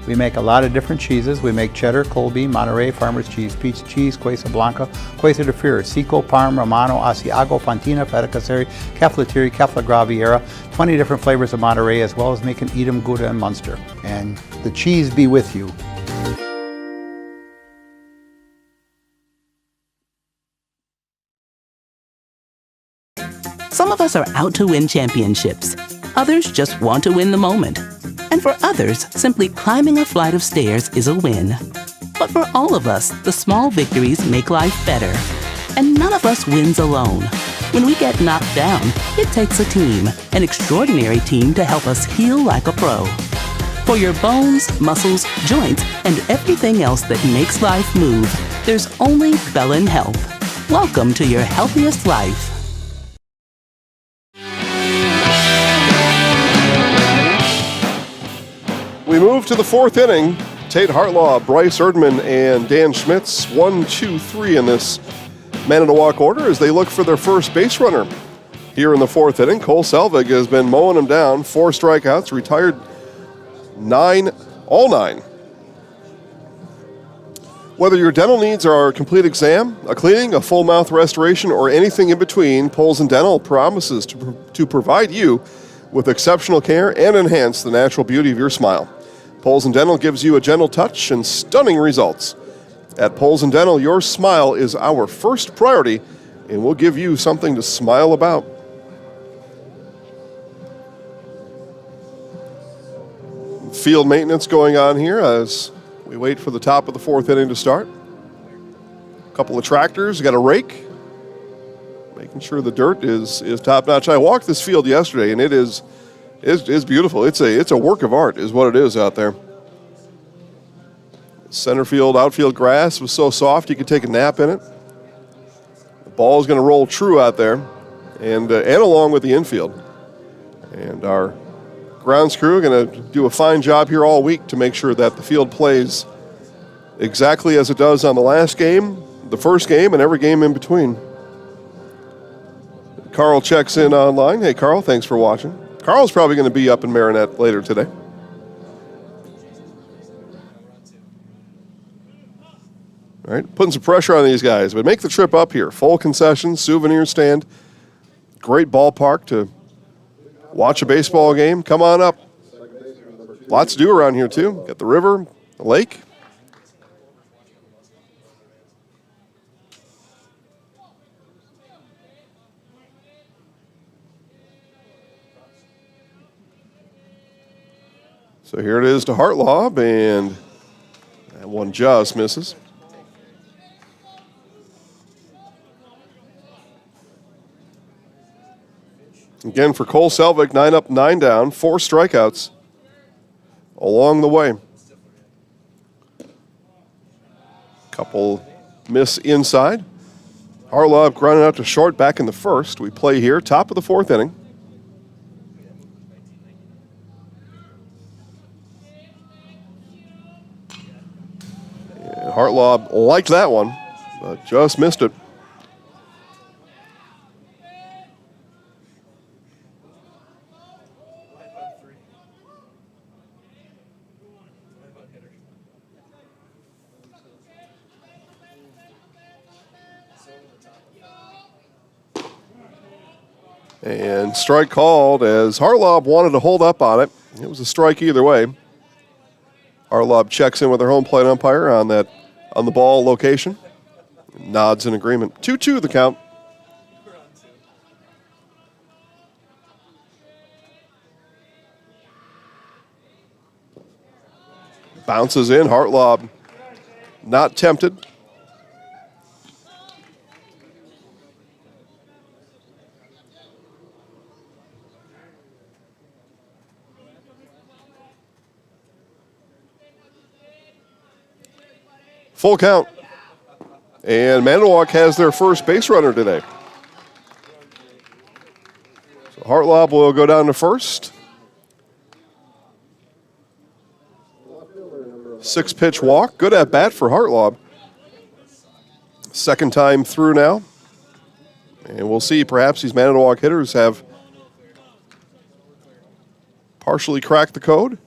We make a lot of different cheeses. We make cheddar, Colby, Monterey, Farmer's Cheese, Peach Cheese, Quesa Blanca, Quesa de Fir, Seco, Parm, Romano, Asiago, Fontina, Feta Caseri, Caflatiri, Cafla Graviera, 20 different flavors of Monterey, as well as making Edam, Gouda, and Munster. And the cheese be with you. Some of us are out to win championships. Others just want to win the moment. And for others, simply climbing a flight of stairs is a win. But for all of us, the small victories make life better. And none of us wins alone. When we get knocked down, it takes a team, an extraordinary team to help us heal like a pro. For your bones, muscles, joints, and everything else that makes life move, there's only Bellin Health. Welcome to your healthiest life. We move to the fourth inning. Tate Hartlaub, Bryce Erdman, and Dan Schmitz, 1, 2, 3 in this Manitowoc order as they look for their first base runner. Here in the fourth inning, Cole Selvig has been mowing them down. 4 strikeouts, retired all 9. Whether your dental needs are a complete exam, a cleaning, a full mouth restoration, or anything in between, Poles and Dental promises to provide you with exceptional care and enhance the natural beauty of your smile. Poles and Dental gives you a gentle touch and stunning results. At Poles and Dental, your smile is our first priority, and we'll give you something to smile about. Field maintenance going on here as we wait for the top of the fourth inning to start. A couple of tractors, got a rake, making sure the dirt is top-notch. I walked this field yesterday, and it is beautiful. It's a work of art is what it is out there. Center field, outfield grass was so soft you could take a nap in it. The ball is going to roll true out there, and along with the infield. And our grounds crew are going to do a fine job here all week to make sure that the field plays exactly as it does on the last game, the first game, and every game in between. Carl checks in online. Hey, Carl, thanks for watching. Carl's probably going to be up in Marinette later today. All right, putting some pressure on these guys, but make the trip up here. Full concessions, souvenir stand, great ballpark to watch a baseball game. Come on up. Lots to do around here, too. Got the river, the lake. So here it is to Hartlaub, and that one just misses. Again, for Cole Selvig, 9 up, 9 down, 4 strikeouts along the way. Couple miss inside. Hartlaub grounded out to short back in the first. We play here, top of the fourth inning. And Hartlaub liked that one, but just missed it. And strike called as Hartlaub wanted to hold up on it. It was a strike either way. Hartlaub checks in with their home plate umpire on the ball location. Nods in agreement. 2-2 the count. Bounces in. Hartlaub not tempted. Full count. And Manitowoc has their first base runner today. So Hartlaub will go down to first. 6-pitch walk. Good at bat for Hartlaub. Second time through now. And we'll see. Perhaps these Manitowoc hitters have partially cracked the code.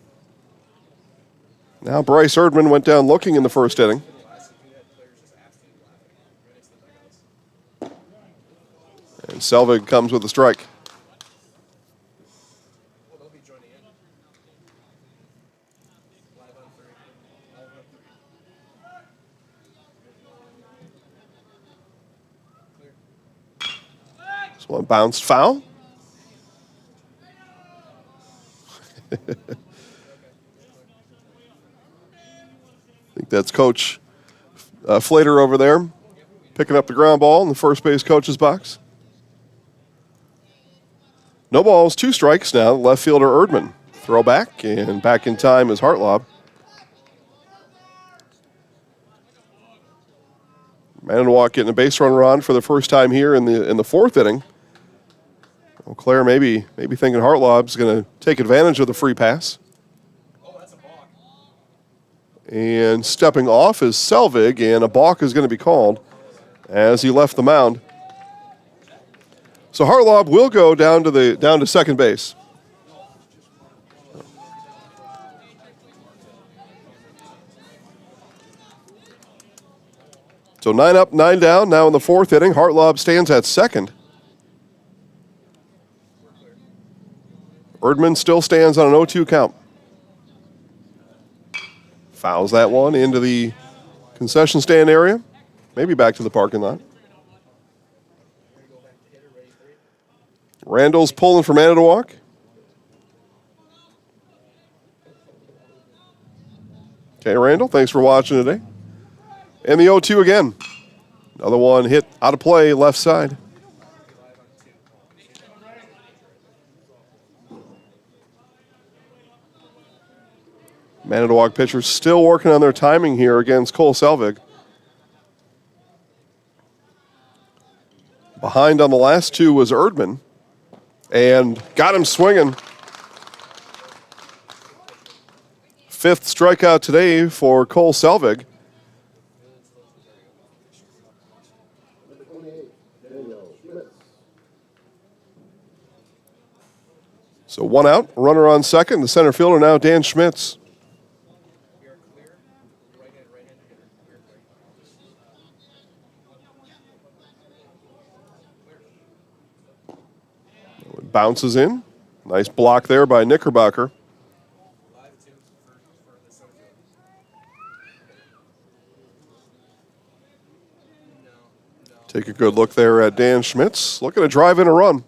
Now Bryce Erdman went down looking in the first inning. And Selvig comes with a strike. This one bounced foul. I think that's Coach Flater over there picking up the ground ball in the first base coach's box. No balls, 2 strikes now. Left fielder Erdman. Throw back, and back in time is Hartlaub. Manitowoc getting a base runner on for the first time here in the fourth inning. Well, Claire maybe thinking Hartlaub's going to take advantage of the free pass. And stepping off is Selvig, and a balk is going to be called as he left the mound. So Hartlaub will go down to second base. So 9 up, 9 down. Now in the fourth inning, Hartlaub stands at second. Erdman still stands on an 0-2 count. Fouls that one into the concession stand area. Maybe back to the parking lot. Randall's pulling for Manitowoc. Okay, Randall, thanks for watching today. And the 0-2 again. Another one hit out of play, left side. Manitowoc pitchers still working on their timing here against Cole Selvig. Behind on the last two was Erdman. And got him swinging. Fifth strikeout today for Cole Selvig. So one out, runner on second. The center fielder now Dan Schmitz. Bounces in. Nice block there by Knickerbocker. Take a good look there at Dan Schmitz. Looking to drive in a run.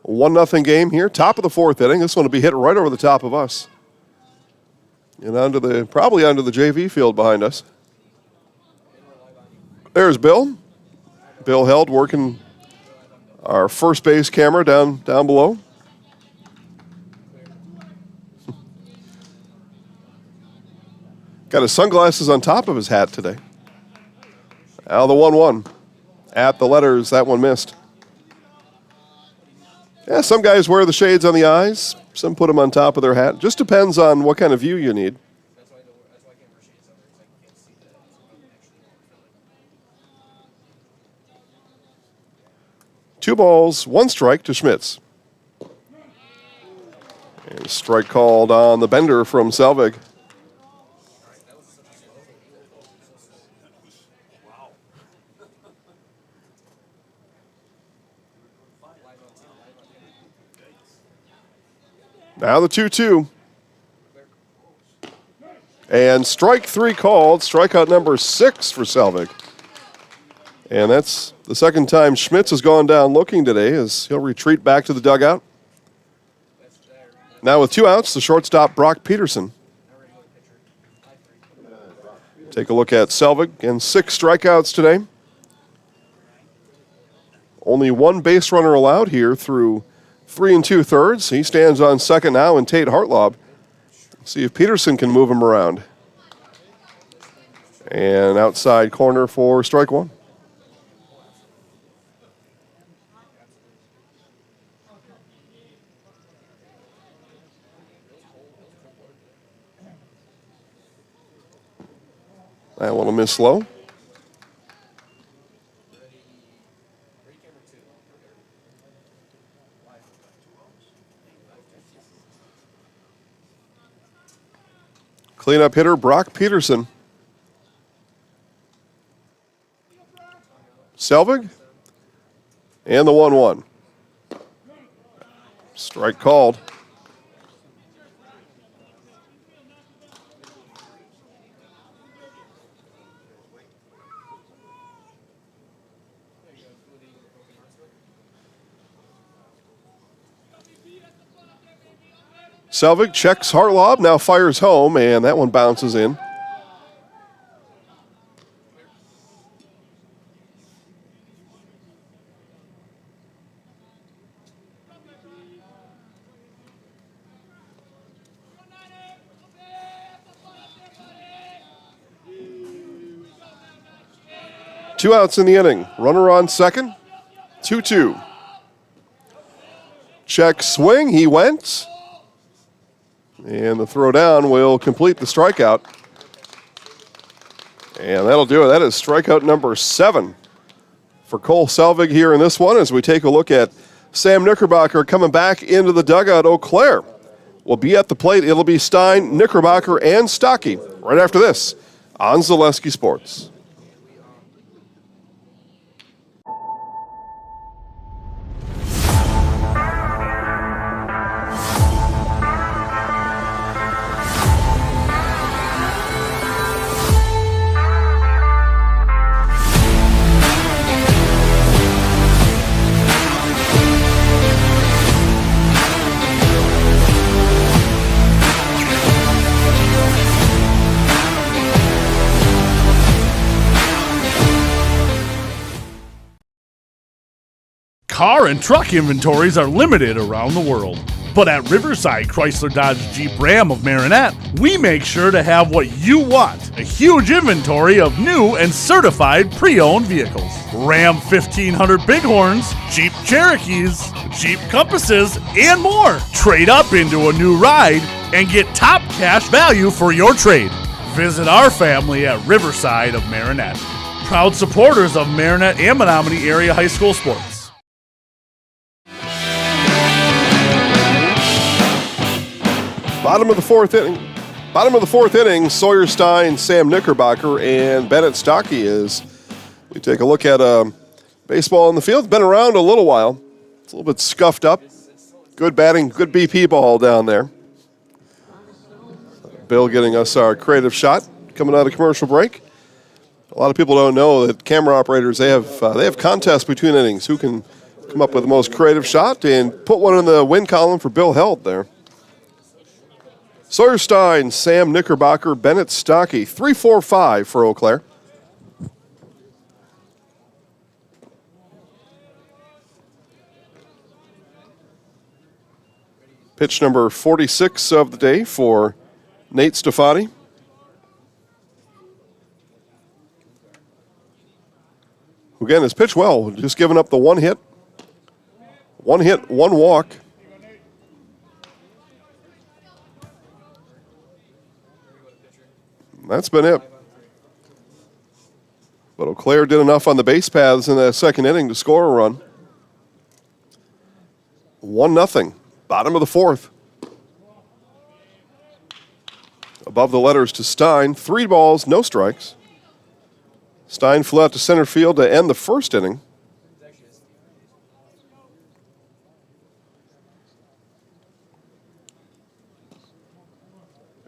1-0 game here. Top of the fourth inning. This one will be hit right over the top of us. And probably onto the JV field behind us. There's Bill. Bill Held working our first base camera down below. Got his sunglasses on top of his hat today. Now the 1-1. At the letters, that one missed. Yeah, some guys wear the shades on the eyes. Some put them on top of their hat. Just depends on what kind of view you need. Two balls, one strike to Schmitz. And strike called on the bender from Selvig. Now the 2-2. And strike three called. Strikeout number 6 for Selvig. And that's the second time Schmitz has gone down looking today as he'll retreat back to the dugout. Now with 2 outs, the shortstop Brock Peterson. Take a look at Selvig and 6 strikeouts today. Only 1 base runner allowed here through 3 2/3. He stands on second now, and Tate Hartlaub. See if Peterson can move him around. And outside corner for strike 1. That one will miss low. Cleanup hitter Brock Peterson. Selvig. And the 1-1. Strike called. Selvig checks Hartlaub, now fires home, and that one bounces in. Two outs in the inning. Runner on second. 2-2. Check swing. He went. And the throw down will complete the strikeout. And that'll do it. That is strikeout number 7 for Cole Selvig here in this one as we take a look at Sam Knickerbocker coming back into the dugout. Eau Claire will be at the plate. It'll be Stein, Knickerbocker, and Stocky right after this on Zaleski Sports. car and truck inventories are limited around the world. But at Riverside Chrysler Dodge Jeep Ram of Marinette, we make sure to have what you want. A huge inventory of new and certified pre-owned vehicles. Ram 1500 Bighorns, Jeep Cherokees, Jeep Compasses, and more. Trade up into a new ride and get top cash value for your trade. Visit our family at Riverside of Marinette. Proud supporters of Marinette and Menominee area high school sports. Bottom of the fourth inning, Sawyer Stein, Sam Knickerbocker, and Bennett Stockey as we take a look at baseball in the field. It's been around a little while. It's a little bit scuffed up. Good batting, good BP ball down there. Bill getting us our creative shot coming out of commercial break. A lot of people don't know that camera operators, they have contests between innings. Who can come up with the most creative shot and put one in the win column for Bill Held there. Sawyer Stein, Sam Knickerbocker, Bennett Stockey, 3-4-5 for Eau Claire. Pitch number 46 of the day for Nate Stefani. Who again has pitched well, just giving up the one hit, one walk. That's been it. But Eau Claire did enough on the base paths in that second inning to score a run. 1-0, bottom of the fourth. Above the letters to Stein, 3 balls, no strikes. Stein flew out to center field to end the first inning.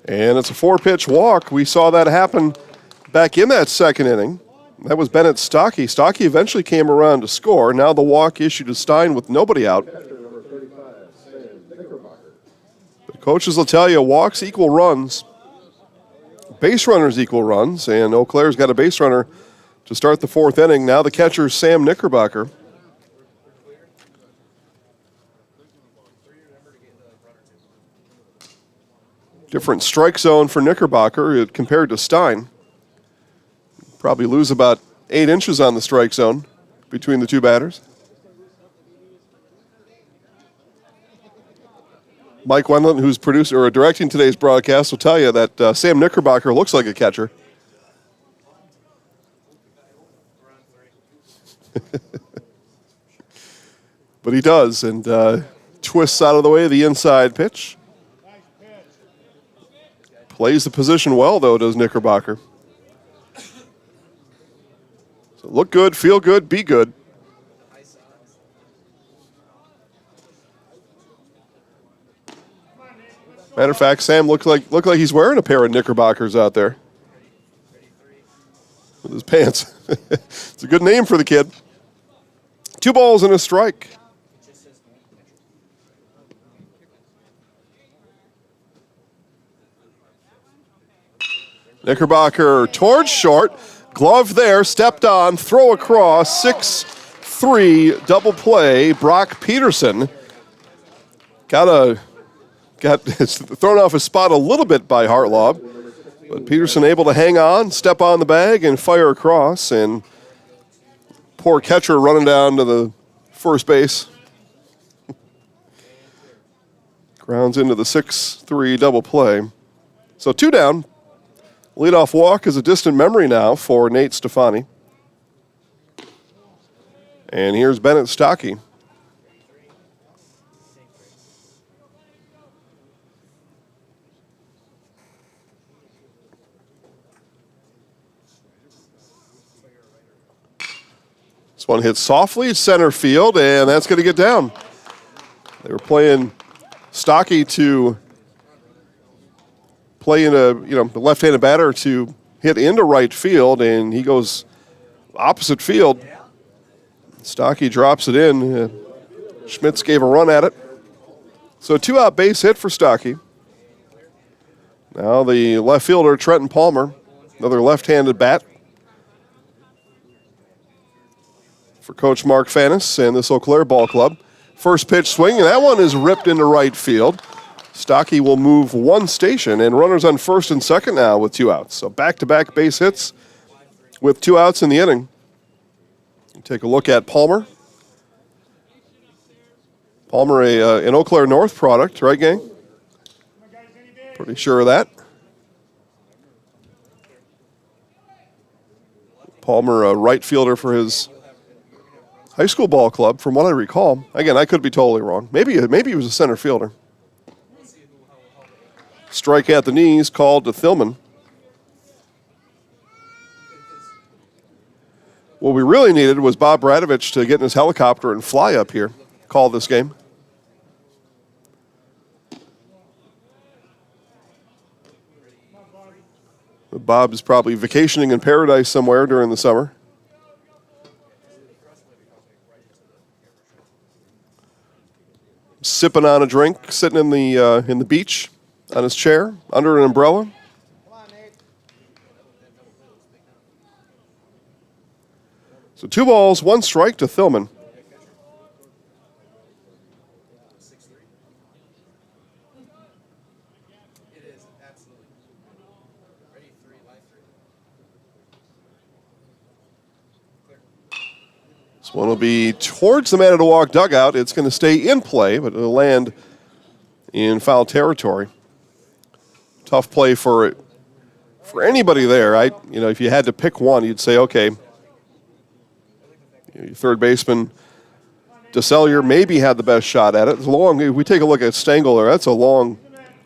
And it's a 4-pitch walk. We saw that happen back in that second inning. That was Bennett Stockey. Stockey eventually came around to score. Now the walk issued to Stein with nobody out. But coaches will tell you walks equal runs. Base runners equal runs. And Eau Claire's got a base runner to start the fourth inning. Now the catcher, Sam Knickerbocker. Different strike zone for Knickerbocker compared to Stein. Probably lose about 8 inches on the strike zone between the two batters. Mike Wendland, who's directing today's broadcast, will tell you that Sam Knickerbocker looks like a catcher. But he does, and twists out of the way the inside pitch. Plays the position well, though, does Knickerbocker. So look good, feel good, be good. Matter of fact, Sam looked like he's wearing a pair of Knickerbockers out there with his pants. It's a good name for the kid. 2 balls and a strike. Knickerbocker towards short, glove there, stepped on, throw across, 6-3 double play. Brock Peterson got thrown off his spot a little bit by Hartlaub, but Peterson able to hang on, step on the bag, and fire across, and poor catcher running down to the first base. Grounds into the 6-3 double play. So 2 down. Leadoff walk is a distant memory now for Nate Stefani. And here's Bennett Stockey. This one hits softly, center field, and that's going to get down. They were playing Stockey to play in the left-handed batter to hit into right field, and he goes opposite field. Stockey drops it in. Schmitz gave a run at it. So a 2-out base hit for Stockey. Now the left fielder, Trenton Palmer, another left-handed bat. for Coach Mark Fannis and this Eau Claire ball club. First pitch swing, and that one is ripped into right field. Stocky will move one station, and runners on first and second now with 2 outs. So back-to-back base hits with 2 outs in the inning. Take a look at Palmer. Palmer, an Eau Claire North product, right, gang? Pretty sure of that. Palmer, a right fielder for his high school ball club, from what I recall. Again, I could be totally wrong. Maybe he was a center fielder. Strike at the knees called to Thilman. What we really needed was Bob Bradovich to get in his helicopter and fly up here, call this game. Bob is probably vacationing in paradise somewhere during the summer. Sipping on a drink, sitting in the beach on his chair under an umbrella. So 2 balls, 1 strike to Thilman. This one will be towards the Manitowoc dugout. It's going to stay in play, but it'll land in foul territory. Tough play for anybody there. If you had to pick one, you'd say, okay, your third baseman, DeSellier, maybe had the best shot at it. It's long. If we take a look at Stengel, that's a long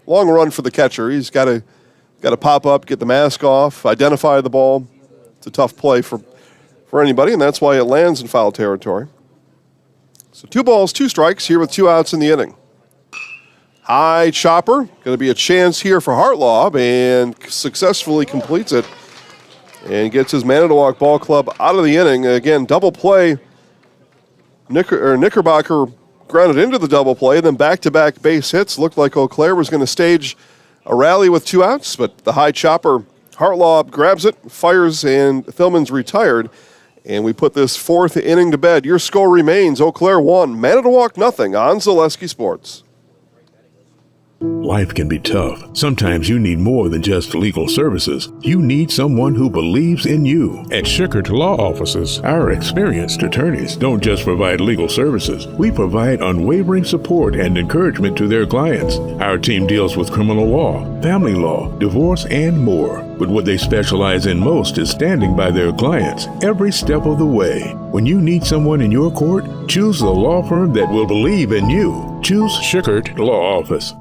run for the catcher. He's got to pop up, get the mask off, identify the ball. It's a tough play for anybody, and that's why it lands in foul territory. So 2 balls, 2 strikes here with 2 outs in the inning. High chopper, going to be a chance here for Hartlaub, and successfully completes it and gets his Manitowoc ball club out of the inning. Again, double play. Knickerbocker grounded into the double play, then back-to-back base hits. Looked like Eau Claire was going to stage a rally with 2 outs, but the high chopper, Hartlaub grabs it, fires, and Thilman's retired. And we put this 4th inning to bed. Your score remains Eau Claire 1, Manitowoc 0 on Zaleski Sports. Life can be tough. Sometimes you need more than just legal services. You need someone who believes in you. At Schickert Law Offices, our experienced attorneys don't just provide legal services. We provide unwavering support and encouragement to their clients. Our team deals with criminal law, family law, divorce, and more. But what they specialize in most is standing by their clients every step of the way. When you need someone in your court, choose the law firm that will believe in you. Choose Schickert Law Office.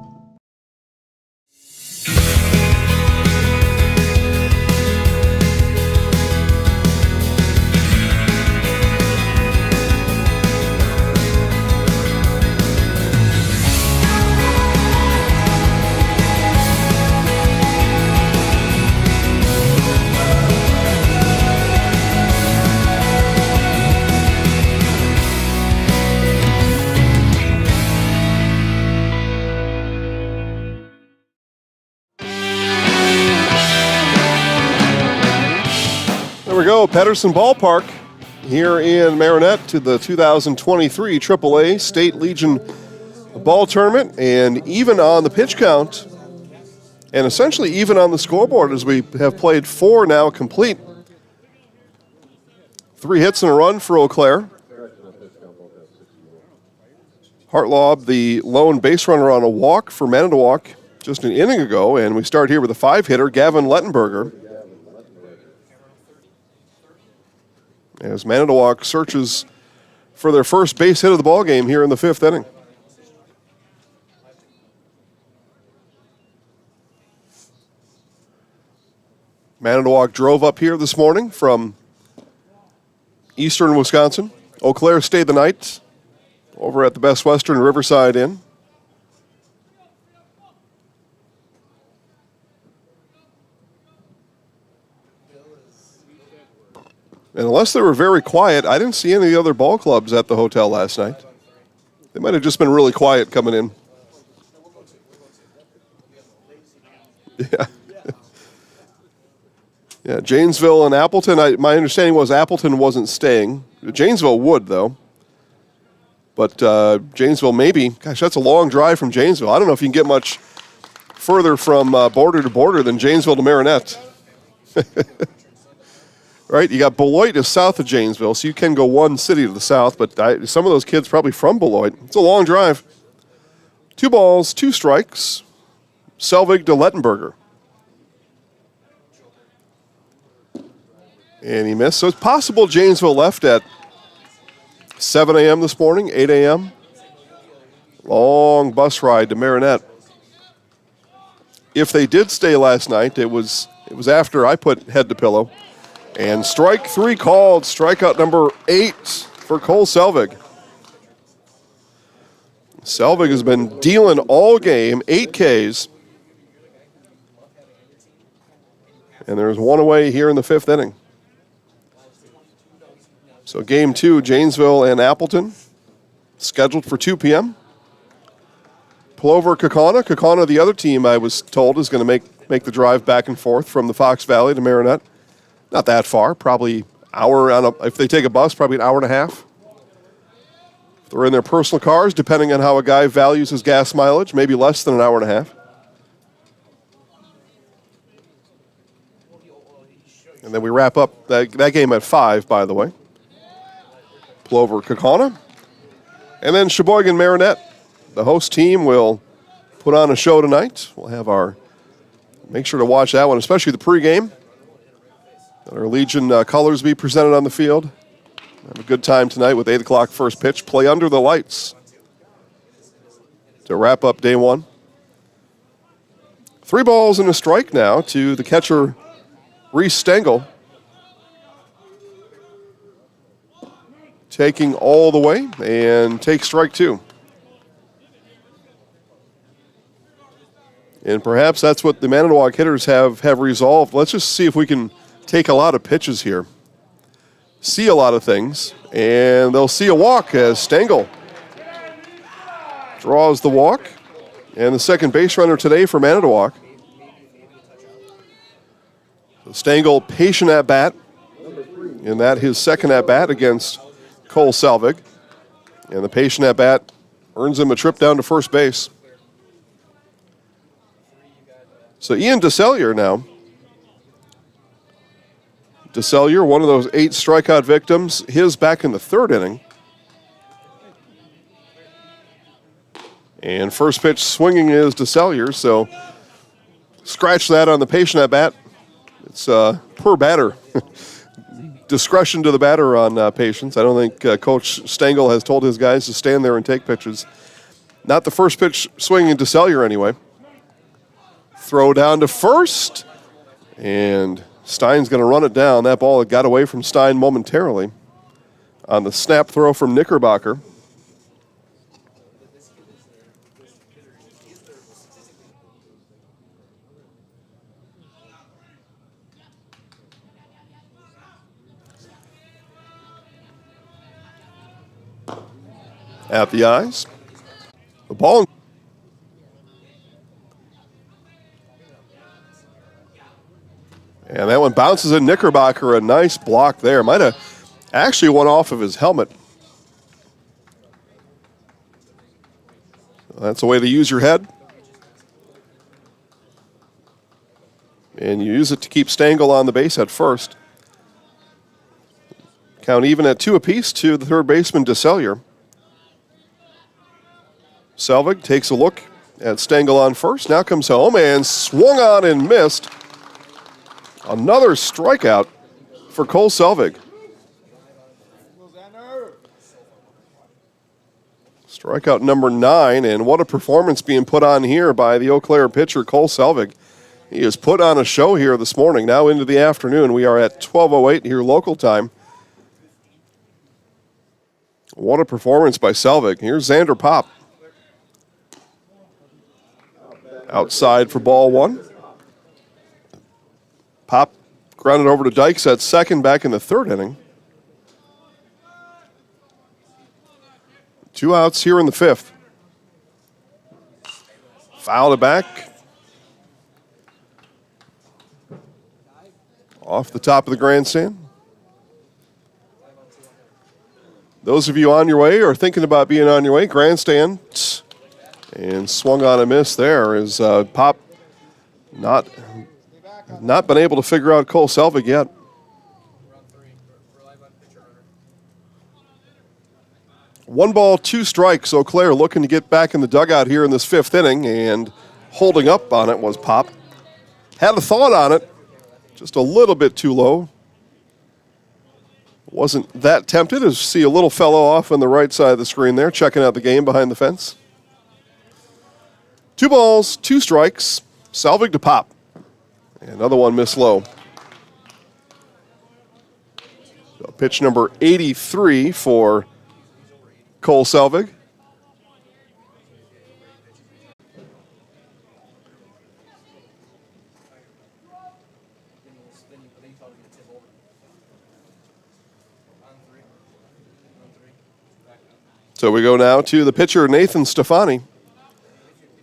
There we go, Pedersen Ballpark here in Marinette to the 2023 AAA State Legion Ball Tournament, and even on the pitch count, and essentially even on the scoreboard, as we have played 4 now complete. 3 hits and a run for Eau Claire. Hartlaub, the lone base runner on a walk for Manitowoc just an inning ago, and we start here with a 5-hitter, Gavin Lettenberger. As Manitowoc searches for their first base hit of the ballgame here in the 5th inning. Manitowoc drove up here this morning from eastern Wisconsin. Eau Claire stayed the night over at the Best Western Riverside Inn. And unless they were very quiet, I didn't see any of the other ball clubs at the hotel last night. They might have just been really quiet coming in. Yeah. Yeah, Janesville and Appleton, my understanding was Appleton wasn't staying. Janesville would, though. But Janesville maybe. Gosh, that's a long drive from Janesville. I don't know if you can get much further from border to border than Janesville to Marinette. Right? You got Beloit is south of Janesville, so you can go one city to the south, but some of those kids probably from Beloit. It's a long drive. 2 balls, 2 strikes. Selvig to Lettenberger. And he missed. So it's possible Janesville left at 7 a.m. this morning, 8 a.m. Long bus ride to Marinette. If they did stay last night, it was after I put head to pillow. And strike 3 called, strikeout number 8 for Cole Selvig. Selvig has been dealing all game, 8 Ks. And there's 1 away here in the 5th inning. So game 2, Janesville and Appleton, scheduled for 2 p.m. Plover, Kaukauna. Kaukauna, the other team I was told is going to make the drive back and forth from the Fox Valley to Marinette. Not that far, probably hour if they take a bus, probably an hour and a half. If they're in their personal cars, depending on how a guy values his gas mileage, maybe less than an hour and a half. And then we wrap up that game at 5, by the way. Plover, Kaukauna. And then Sheboygan, Marinette. The host team will put on a show tonight. We'll have make sure to watch that one, especially the pregame. Our Legion colors be presented on the field. Have a good time tonight with 8 o'clock first pitch. Play under the lights to wrap up day 1. 3 balls and a strike now to the catcher, Reese Stengel. Taking all the way and take strike 2. And perhaps that's what the Manitowoc hitters have resolved. Let's just see if we can take a lot of pitches here. See a lot of things. And they'll see a walk as Stengel draws the walk. And the second base runner today for Manitowoc. So Stengel, patient at bat. And that his second at bat against Cole Selvig. And the patient at bat earns him a trip down to first base. So Ian DeSellier now. DeSellier, one of those 8 strikeout victims, his back in the 3rd inning. And first pitch swinging is DeSellier, so scratch that on the patient at bat. It's per batter. Discretion to the batter on patience. I don't think Coach Stengel has told his guys to stand there and take pitches. Not the first pitch swinging DeSellier anyway. Throw down to first, and Stein's going to run it down. That ball got away from Stein momentarily on the snap throw from Knickerbocker. At the eyes. The ball. And that one bounces in Knickerbocker. A nice block there. Might have actually went off of his helmet. That's a way to use your head. And you use it to keep Stengel on the base at first. Count even at 2 apiece to the third baseman, DeSellier. Selvig takes a look at Stengel on first. Now comes home and swung on and missed. Another strikeout for Cole Selvig. Strikeout number 9, and what a performance being put on here by the Eau Claire pitcher, Cole Selvig. He has put on a show here this morning. Now into the afternoon. We are at 12:08 here local time. What a performance by Selvig. Here's Xander Pop. Outside for ball 1. Pop grounded over to Dykes at second back in the 3rd inning. 2 outs here in the 5th. Fouled it back. Off the top of the grandstand. Those of you on your way or thinking about being on your way, grandstand and swung on a miss there is Pop not been able to figure out Cole Selvig yet. One ball, two strikes. Eau Claire looking to get back in the dugout here in this fifth inning, and holding up on it was Pop. Had a thought on it, just a little bit too low. Wasn't that tempted as you see a little fellow off on the right side of the screen there, checking out the game behind the fence. 2 balls, 2 strikes. Selvig to Pop. Another one missed low. So pitch number 83 for Cole Selvig. So we go now to the pitcher, Nathan Stefani.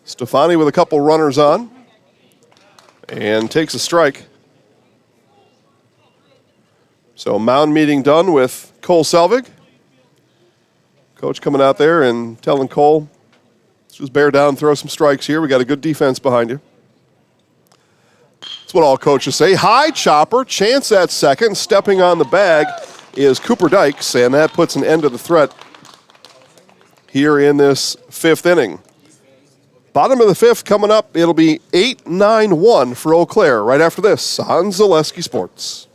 Stefani with a couple runners on and takes a strike. So mound meeting done with Cole Selvig. Coach coming out there and telling Cole, just bear down and throw some strikes here. We got a good defense behind you. That's what all coaches say. High chopper, chance at second. Stepping on the bag is Cooper Dykes, and that puts an end to the threat here in this fifth inning. Bottom of the fifth coming up. It'll be 8-9-1 for Eau Claire right after this on Zaleski Sports.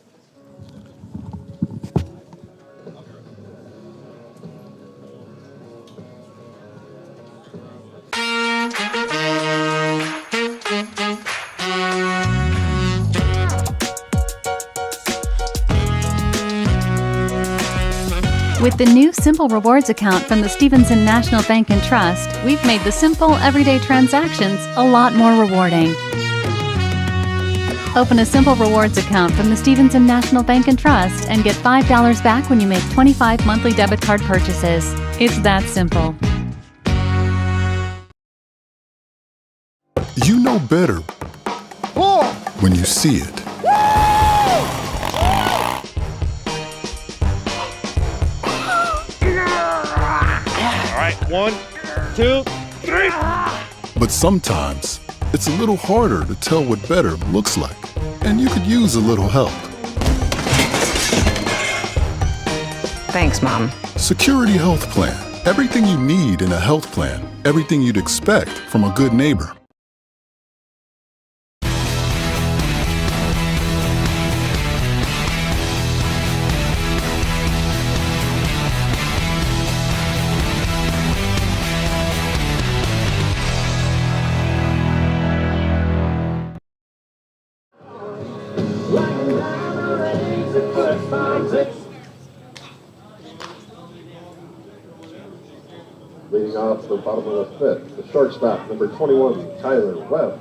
With the new Simple Rewards account from the Stevenson National Bank and Trust, we've made the simple, everyday transactions a lot more rewarding. Open a Simple Rewards account from the Stevenson National Bank and Trust and get $5 back when you make 25 monthly debit card purchases. It's that simple. You know better when you see it. All right, 1, 2, 3. But sometimes it's a little harder to tell what better looks like, and you could use a little help. Thanks, Mom. Security Health Plan. Everything you need in a health plan. Everything you'd expect from a good neighbor. Leading off the bottom of the fifth, the shortstop, number 21, Tyler Webb.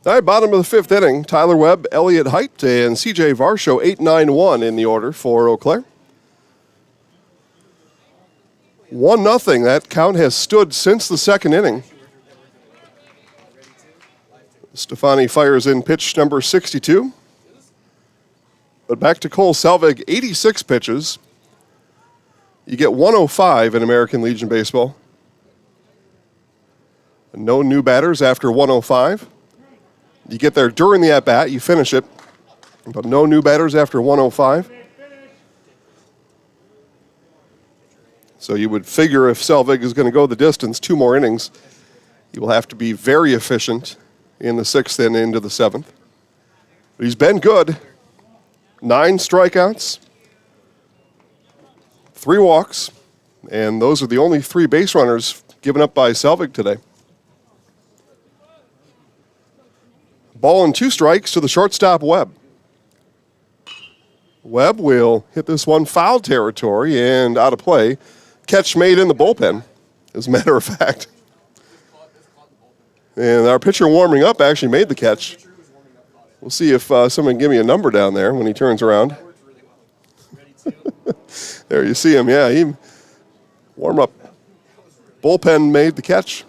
All right, bottom of the fifth inning, Tyler Webb, Elliott Height, and C.J. Varsho, 8-9-1 in the order for Eau Claire. 1-0, that count has stood since the second inning. Stefani fires in pitch number 62. But back to Cole Selvig, 86 pitches. You get 105 in American Legion Baseball. No new batters after 105. You get there during the at-bat, you finish it. But no new batters after 105. So you would figure if Selvig is going to go the distance, 2 more innings, he will have to be very efficient in the 6th and into the 7th. But he's been good. 9 strikeouts, 3 walks, and those are the only 3 base runners given up by Selvig today. Ball and 2 strikes to the shortstop, Webb. Webb will hit this one foul territory and out of play. Catch made in the bullpen, as a matter of fact. And our pitcher warming up actually made the catch. We'll see if someone can give me a number down there when he turns around. There you see him, yeah, he warm up. Bullpen made the catch.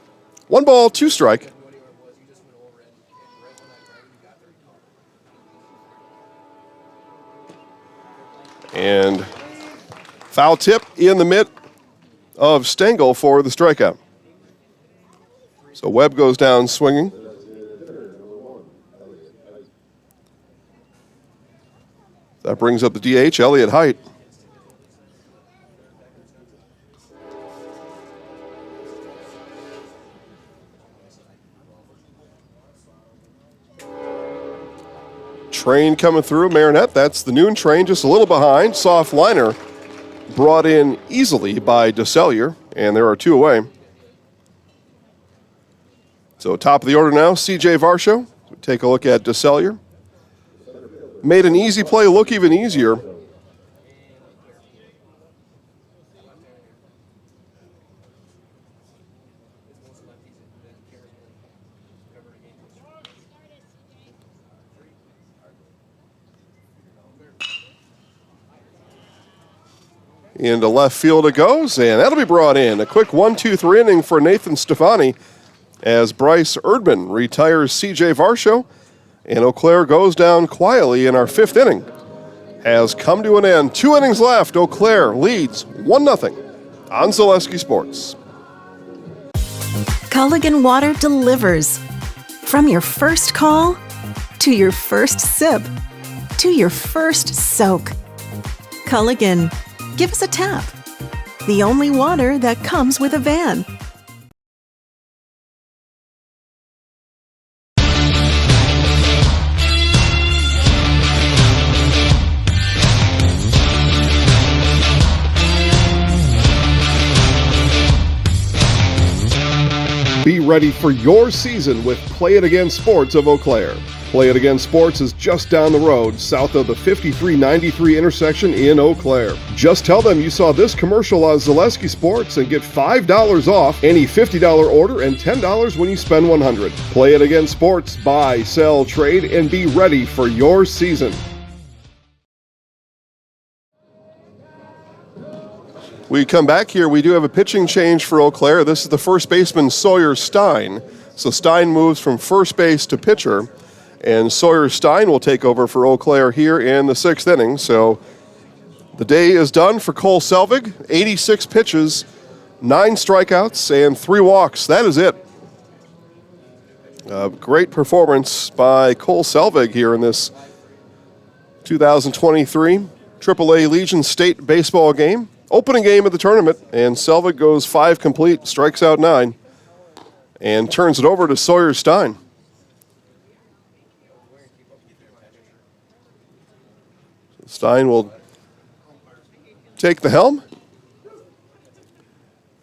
1 ball, 2 strike. And foul tip in the mitt of Stengel for the strikeout. So Webb goes down swinging. That brings up the DH, Elliott Height. Train coming through, Marinette. That's the noon train, just a little behind. Soft liner brought in easily by DeSellier, and there are two away. So top of the order now, C.J. Varsho. Take a look at DeSellier. Made an easy play look even easier. Into left field it goes, and that'll be brought in. A quick 1-2-3 inning for Nathan Stefani as Bryce Erdman retires C.J. Varsho, and Eau Claire goes down quietly in our fifth inning. Has come to an end. 2 innings left. Eau Claire leads 1-0 on Zaleski Sports. Culligan Water delivers. From your first call to your first sip to your first soak. Culligan, give us a tap. The only water that comes with a van. Be ready for your season with Play It Again Sports of Eau Claire. Play It Again Sports is just down the road, south of the 5393 intersection in Eau Claire. Just tell them you saw this commercial on Zaleski Sports and get $5 off any $50 order and $10 when you spend $100. Play It Again Sports, buy, sell, trade, and be ready for your season. We come back here. We do have a pitching change for Eau Claire. This is the first baseman, Sawyer Stein. So Stein moves from first base to pitcher, and Sawyer Stein will take over for Eau Claire here in the 6th inning. So the day is done for Cole Selvig. 86 pitches, 9 strikeouts, and 3 walks. That is it. A great performance by Cole Selvig here in this 2023 AAA Legion State baseball game. Opening game of the tournament, and Selvig goes 5 complete, strikes out 9, and turns it over to Sawyer Stein. Stein will take the helm.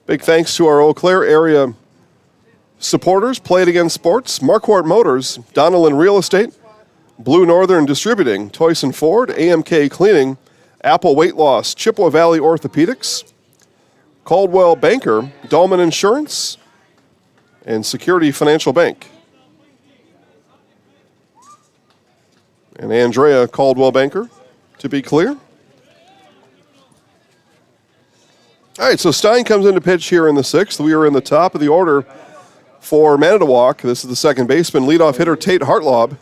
Big thanks to our Eau Claire area supporters, Play It Again Sports, Marquardt Motors, Donnellan Real Estate, Blue Northern Distributing, Toyson Ford, AMK Cleaning, Apple Weight Loss, Chippewa Valley Orthopedics, Caldwell Banker, Dolman Insurance, and Security Financial Bank. And Andrea Caldwell Banker, to be clear. All right, so Stein comes in to pitch here in the 6th. We are in the top of the order for Manitowoc. This is the second baseman, leadoff hitter Tate Hartlaub.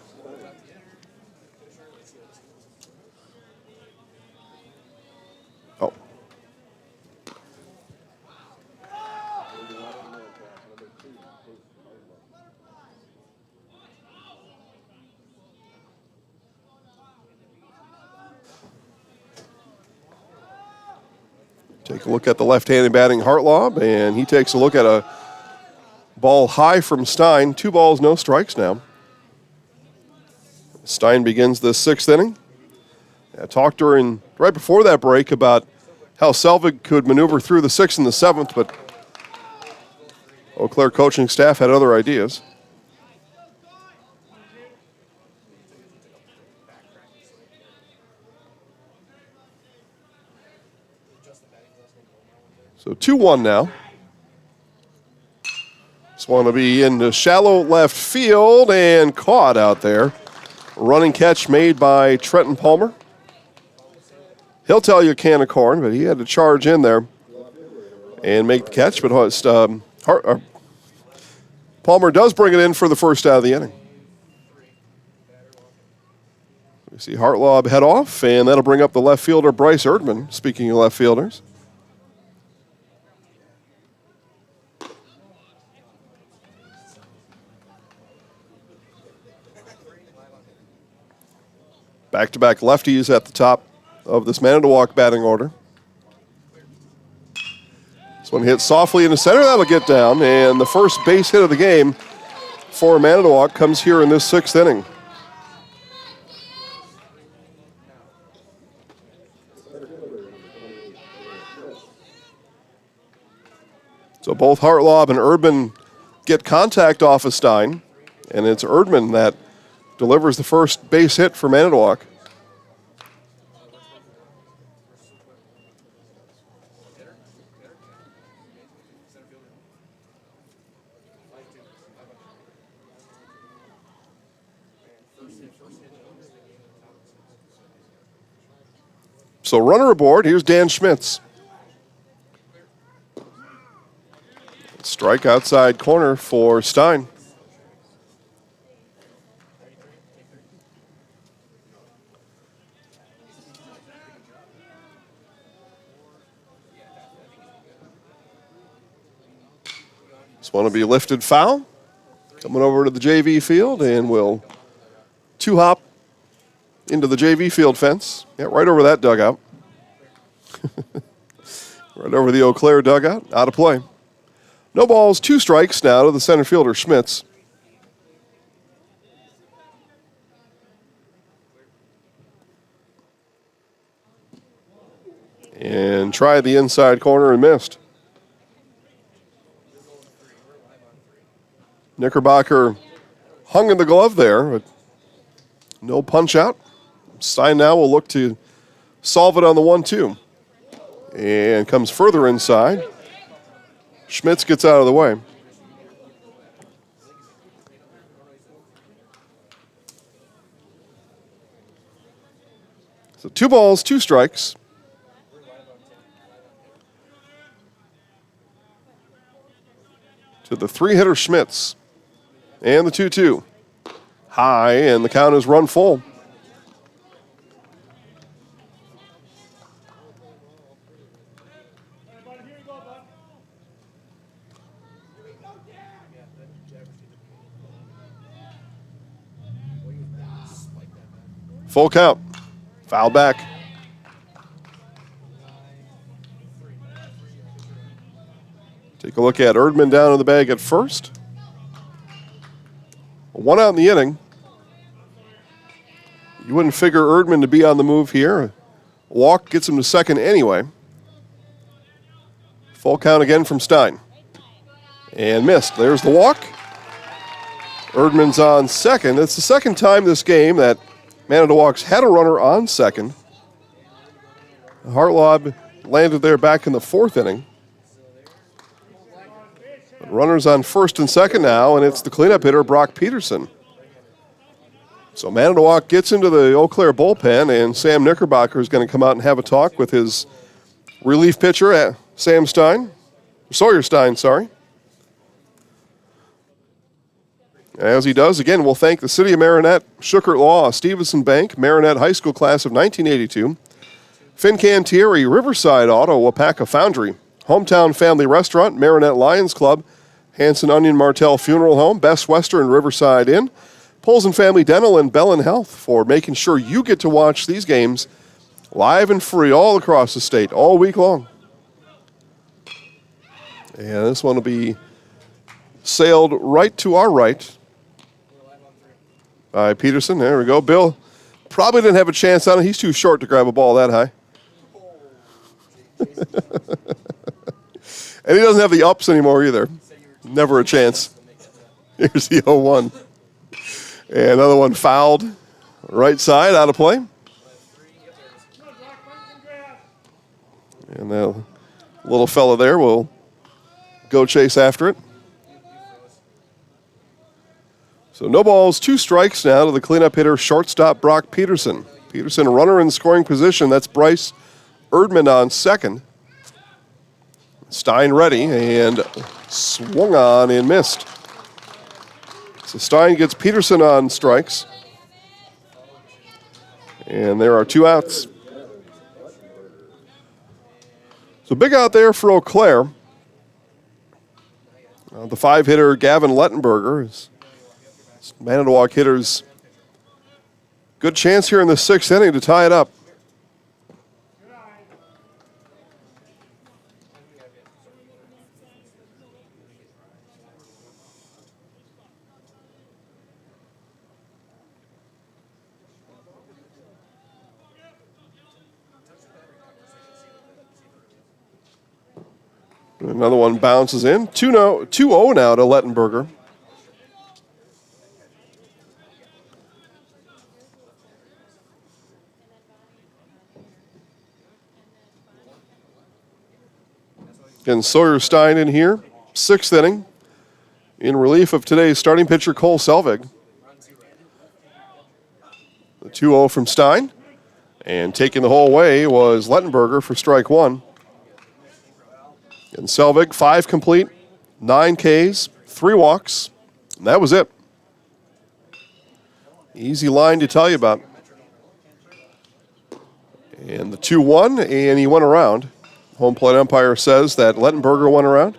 Take a look at the left-handed batting Hartlaub, and he takes a look at a ball high from Stein. 2 balls, no strikes now. Stein begins the 6th inning. I talked during right before that break about how Selvig could maneuver through the 6th and the 7th, but Eau Claire coaching staff had other ideas. So 2-1 now. This one will be into shallow left field and caught out there. Running catch made by Trenton Palmer. He'll tell you a can of corn, but he had to charge in there and make the catch. But Palmer does bring it in for the first out of the inning. You see Hartlob head off, and that'll bring up the left fielder, Bryce Erdman, speaking of left fielders. Back-to-back lefties at the top of this Manitowoc batting order. This one hits softly in the center. That'll get down, and the first base hit of the game for Manitowoc comes here in this 6th inning. So both Hartlob and Erdman get contact off of Stein, and it's Erdman that delivers the first base hit for Manitowoc. So runner aboard, here's Dan Schmitz. Strike outside corner for Stein. This one will be lifted foul. Coming over to the JV field, and will two-hop into the JV field fence. Yeah, right over that dugout. Right over the Eau Claire dugout. Out of play. No balls, 2 strikes now to the center fielder, Schmitz. And tried the inside corner and missed. Knickerbocker hung in the glove there, but no punch out. Stein now will look to solve it on the 1-2. And comes further inside. Schmitz gets out of the way. So 2 balls, 2 strikes. To the 3-hitter Schmitz. And the 2-2. High, and the count is run full. Full count. Foul back. Take a look at Erdman down in the bag at first. 1 out in the inning. You wouldn't figure Erdman to be on the move here. A walk gets him to second anyway. Full count again from Stein. And missed. There's the walk. Erdman's on second. It's the second time this game that Manitowoc's had a runner on second. Hartlob landed there back in the 4th inning. But runners on first and second now, and it's the cleanup hitter, Brock Peterson. So Manitowoc gets into the Eau Claire bullpen, and Sam Knickerbocker is going to come out and have a talk with his relief pitcher, Sawyer Stein, sorry. As he does, again, we'll thank the City of Marinette, Schuchert Law, Stevenson Bank, Marinette High School class of 1982, Fincantieri, Riverside Auto, Wapaka Foundry, Hometown Family Restaurant, Marinette Lions Club, Hanson Onion Martell Funeral Home, Best Western Riverside Inn, Poles and Family Dental, and Bell & Health for making sure you get to watch these games live and free all across the state all week long. And this one will be sailed right to our right by Peterson. There we go. Bill probably didn't have a chance on it. He's too short to grab a ball that high. And he doesn't have the ups anymore either. Never a chance. Here's the 0-1. And another one fouled. Right side, out of play. And the little fella there will go chase after it. So no balls, 2 strikes now to the cleanup hitter, shortstop Brock Peterson. Peterson, a runner in scoring position. That's Bryce Erdman on second. Stein ready, and swung on and missed. So Stein gets Peterson on strikes. And there are 2 outs. So big out there for Eau Claire. The 5-hitter Gavin Lettenberger is Manitowoc hitters. Good chance here in the 6th inning to tie it up. Another one bounces in. 2-0 now to Lettenberger. Again, Sawyer Stein in here. 6th inning. In relief of today's starting pitcher, Cole Selvig. The 2-0 from Stein. And taking the whole way was Lettenberger for strike 1. And Selvig, 5 complete, 9 Ks, 3 walks, and that was it. Easy line to tell you about. And the 2-1, and he went around. Home plate umpire says that Lettenberger went around.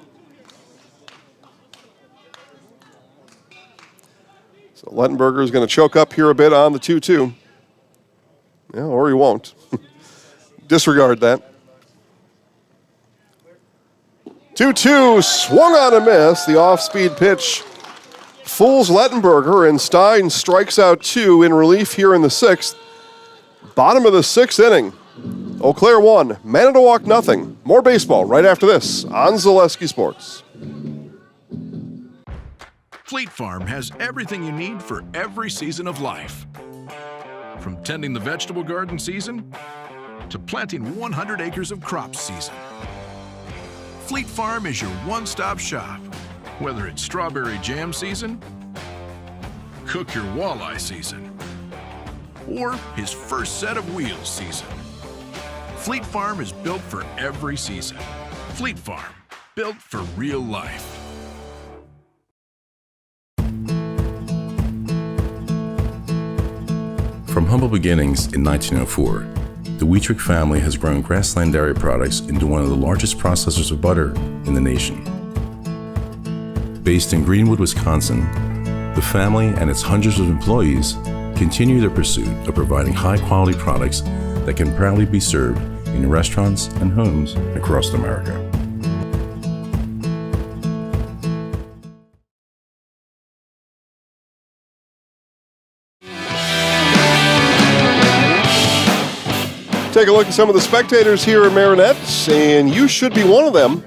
So Lettenberger is going to choke up here a bit on the 2-2. Yeah, or he won't. Disregard that. 2-2, swung on a miss. The off-speed pitch fools Lettenberger, and Stein strikes out 2 in relief here in the 6th. Bottom of the 6th inning. Eau Claire 1, Manitowoc nothing. More baseball right after this on Zaleski Sports. Fleet Farm has everything you need for every season of life. From tending the vegetable garden season to planting 100 acres of crops season. Fleet Farm is your one-stop shop. Whether it's strawberry jam season, cook your walleye season, or his first set of wheels season. Fleet Farm is built for every season. Fleet Farm, built for real life. From humble beginnings in 1904, the Wheatrick family has grown Grassland Dairy Products into one of the largest processors of butter in the nation. Based in Greenwood, Wisconsin, the family and its hundreds of employees continue their pursuit of providing high-quality products that can proudly be served in restaurants and homes across America. Take a look at some of the spectators here at Marinette, and you should be one of them.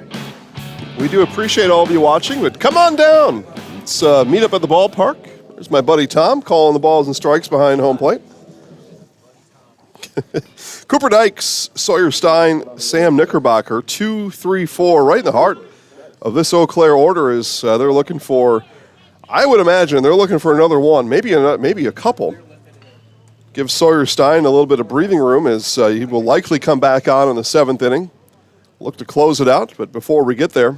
We do appreciate all of you watching, but come on down. Let's meet up at the ballpark. There's my buddy Tom calling the balls and strikes behind home plate. Cooper Dykes, Sawyer Stein, Sam Knickerbocker, 2, 3, 4, right in the heart of this Eau Claire order is they're looking for, I would imagine they're looking for another one, maybe a couple. Give Sawyer Stein a little bit of breathing room as he will likely come back on in the 7th inning. Look to close it out, but before we get there,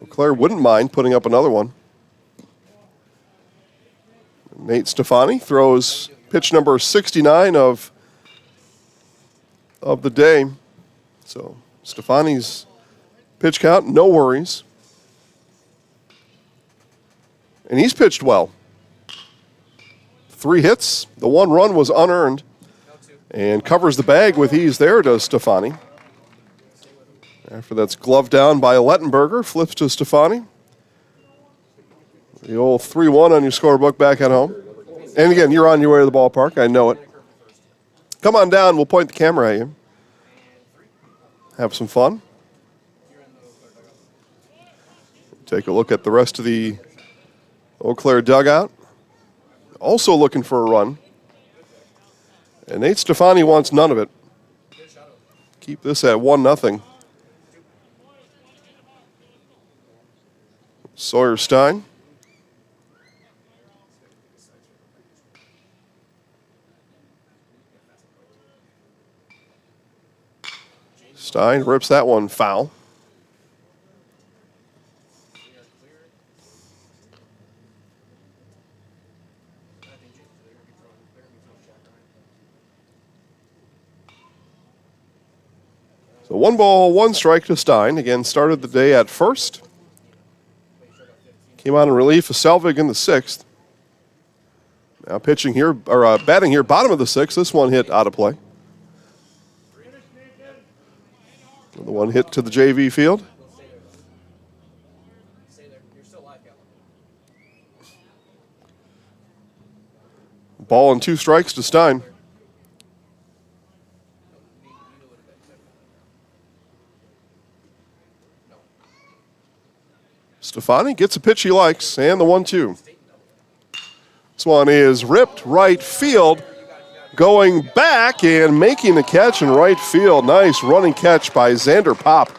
Eau Claire wouldn't mind putting up another one. Nate Stefani throws pitch number 69 of the day. So Stefani's pitch count, no worries. And he's pitched well. 3 hits. The 1 run was unearned. And covers the bag with ease there, does Stefani. After that's gloved down by Lettenberger, flips to Stefani. The old 3-1 on your scorebook back at home. And again, you're on your way to the ballpark. I know it. Come on down. We'll point the camera at you. Have some fun. Take a look at the rest of the Eau Claire dugout. Also looking for a run. And Nate Stefani wants none of it. Keep this at 1-0. Sawyer Stein. Stein rips that one foul. 1 ball, 1 strike to Stein. Again, started the day at first. Came on in relief of Selvig in the 6th. Now pitching here, or batting here, bottom of the 6th. This one hit out of play. The one hit to the JV field. Ball and 2 strikes to Stein. Stefani gets a pitch he likes, and the 1-2. This one is ripped right field, going back and making the catch in right field. Nice running catch by Xander Pop.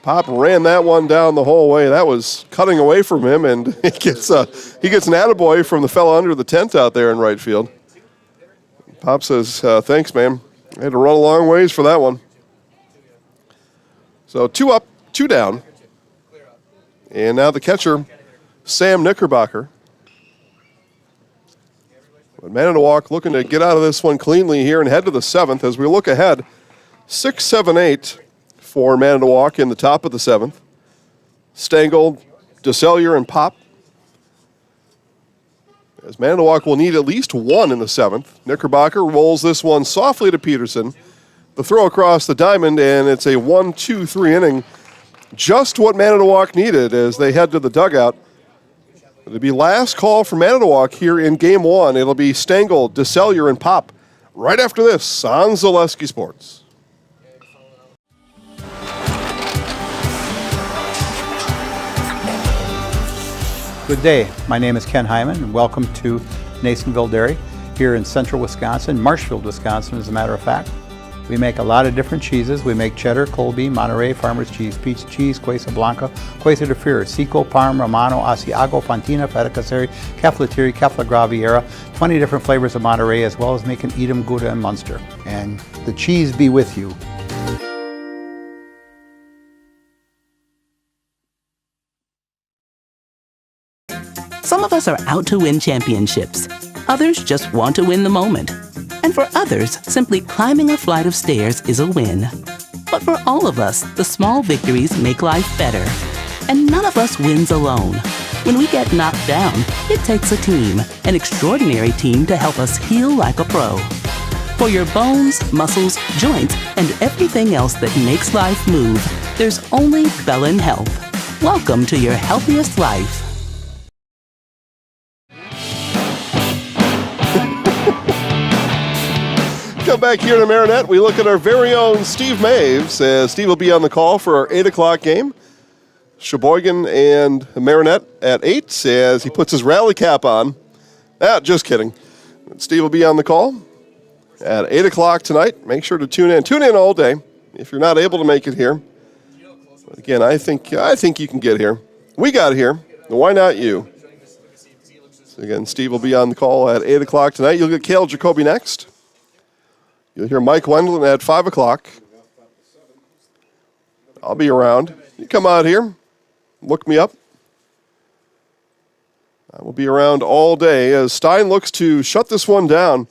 Pop ran that one down the whole way. That was cutting away from him, and he gets an attaboy from the fella under the tent out there in right field. Pop says, thanks, man. I had to run a long ways for that one. So 2 up, 2 down. And now the catcher, Sam Knickerbocker. But Manitowoc looking to get out of this one cleanly here and head to the 7th as we look ahead. 6, 7, 8 for Manitowoc in the top of the 7th. Stengel, DeSellier, and Pop. As Manitowoc will need at least 1 in the 7th. Knickerbocker rolls this one softly to Peterson. The throw across the diamond, and it's a 1-2-3 inning. Just what Manitowoc needed as they head to the dugout. It'll be last call for Manitowoc here in Game 1. It'll be Stengel, DeSellier, and Pop right after this on Zaleski Sports. Good day. My name is Ken Hyman, and welcome to Nasonville Dairy here in central Wisconsin, Marshfield, Wisconsin, as a matter of fact. We make a lot of different cheeses. We make cheddar, Colby, Monterey, Farmer's Cheese, Pizza Cheese, Quesa Blanca, Quesa de Fear, Seco, Parm, Romano, Asiago, Fontina, Feta Caseri, Caflatiri, Cafla Graviera, 20 different flavors of Monterey, as well as making Edam, Gouda, and Munster. And the cheese be with you. Some of us are out to win championships. Others just want to win the moment. And for others, simply climbing a flight of stairs is a win. But for all of us, the small victories make life better. And none of us wins alone. When we get knocked down, it takes a team, an extraordinary team to help us heal like a pro. For your bones, muscles, joints, and everything else that makes life move, there's only Bellin Health. Welcome to your healthiest life. Come back here to Marinette. We look at our very own Steve Maves. Steve will be on the call for our 8 o'clock game. Sheboygan and Marinette at 8 as he puts his rally cap on. Just kidding. Steve will be on the call at 8 o'clock tonight. Make sure to tune in. Tune in all day if you're not able to make it here. But again, I think you can get here. We got here. Why not you? So again, Steve will be on the call at 8 o'clock tonight. You'll get Cale Jacoby next. You'll hear Mike Wendland at 5 o'clock. I'll be around. You come out here, look me up. I will be around all day as Stein looks to shut this one down.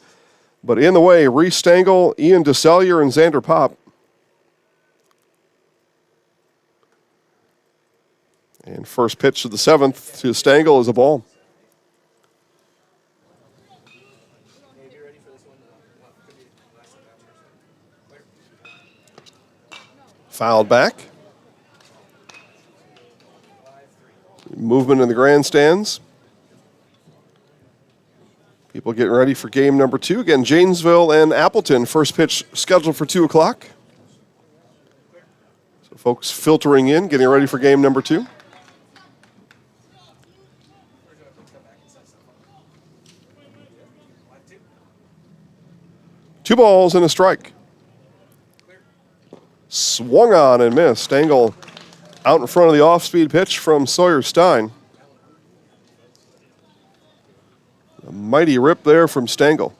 But in the way, Reese Stengel, Ian DeSellier, and Xander Pop. And first pitch to the 7th to Stengel is a ball. Fouled back. Movement in the grandstands. People getting ready for game number 2. Again, Janesville and Appleton. First pitch scheduled for 2 o'clock. So folks filtering in, getting ready for game number 2. Two balls and a strike. Swung on and missed. Stengel out in front of the off-speed pitch from Sawyer Stein. A mighty rip there from Stengel.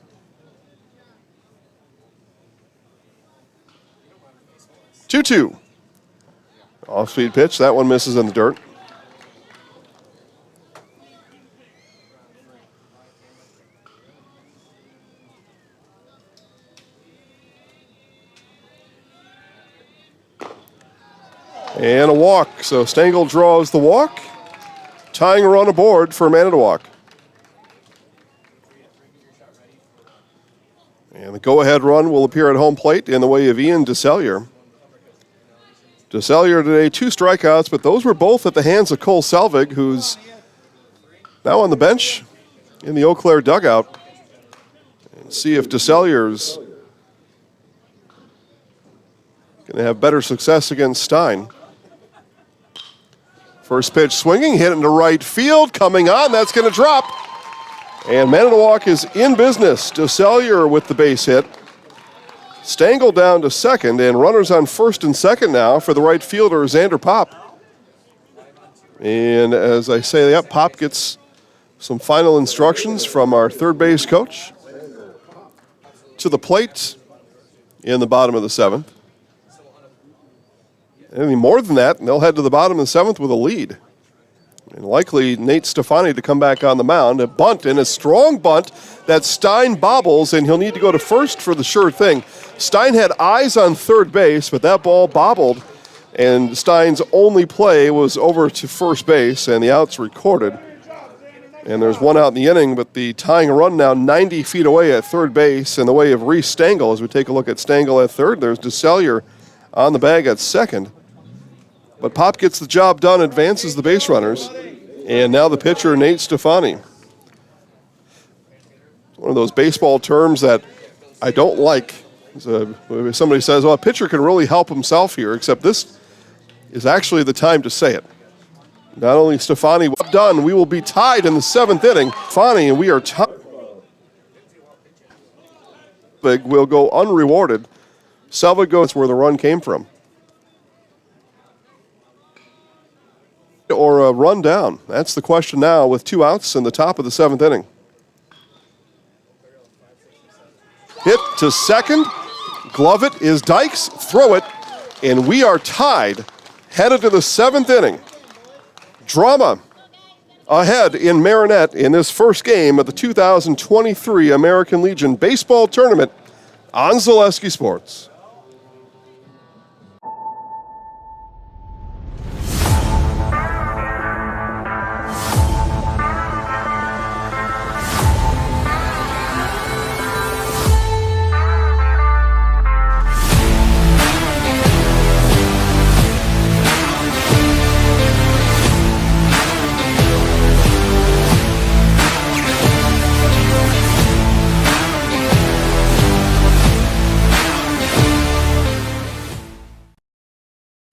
Two-two. Off-speed pitch. That one misses in the dirt. And a walk. So Stengel draws the walk, tying a run aboard for Manitowoc. And the go-ahead run will appear at home plate in the way of Ian DeSellier. DeSellier today, 2 strikeouts, but those were both at the hands of Cole Selvig, who's now on the bench in the Eau Claire dugout. And see if DeSellier's going to have better success against Stein. First pitch swinging, hit into right field, coming on, that's going to drop. And Manitowoc is in business. DeSellier with the base hit. Stengel down to second, and runners on first and second now for the right fielder, Xander Pop. And as I say that, Pop gets some final instructions from our third base coach. To the plate in the bottom of the 7th. Anything more than that, and they'll head to the bottom of the 7th with a lead. And likely Nate Stefani to come back on the mound. A bunt, and a strong bunt that Stein bobbles, and he'll need to go to first for the sure thing. Stein had eyes on third base, but that ball bobbled, and Stein's only play was over to first base, and the out's recorded. And there's one out in the inning, but the tying run now 90 feet away at third base in the way of Reese Stengel. As we take a look at Stengel at third, there's DeSellier on the bag at second. But Pop gets the job done, advances the base runners. And now the pitcher, Nate Stefani. One of those baseball terms that I don't like. Somebody says, well, a pitcher can really help himself here, except this is actually the time to say it. Not only Stefani done, we will be tied in the 7th inning. Stefani, and we are tied. Will go unrewarded. Selvig goes where the run came from. Or a run down? That's the question now with 2 outs in the top of the 7th inning. Hit to second. Glove it is Dykes. Throw it. And we are tied. Headed to the 7th inning. Drama ahead in Marinette in this first game of the 2023 American Legion Baseball Tournament on Zaleski Sports.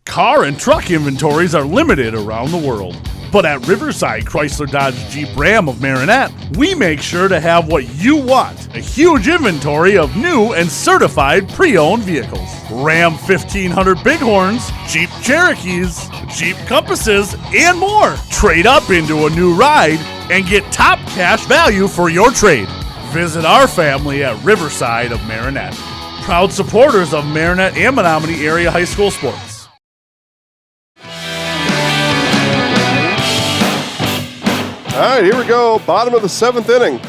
Car and truck inventories are limited around the world. But at Riverside Chrysler Dodge Jeep Ram of Marinette, we make sure to have what you want. A huge inventory of new and certified pre-owned vehicles. Ram 1500 Bighorns, Jeep Cherokees, Jeep Compasses, and more. Trade up into a new ride and get top cash value for your trade. Visit our family at Riverside of Marinette. Proud supporters of Marinette and Menominee area high school sports. All right, here we go. Bottom of the 7th inning.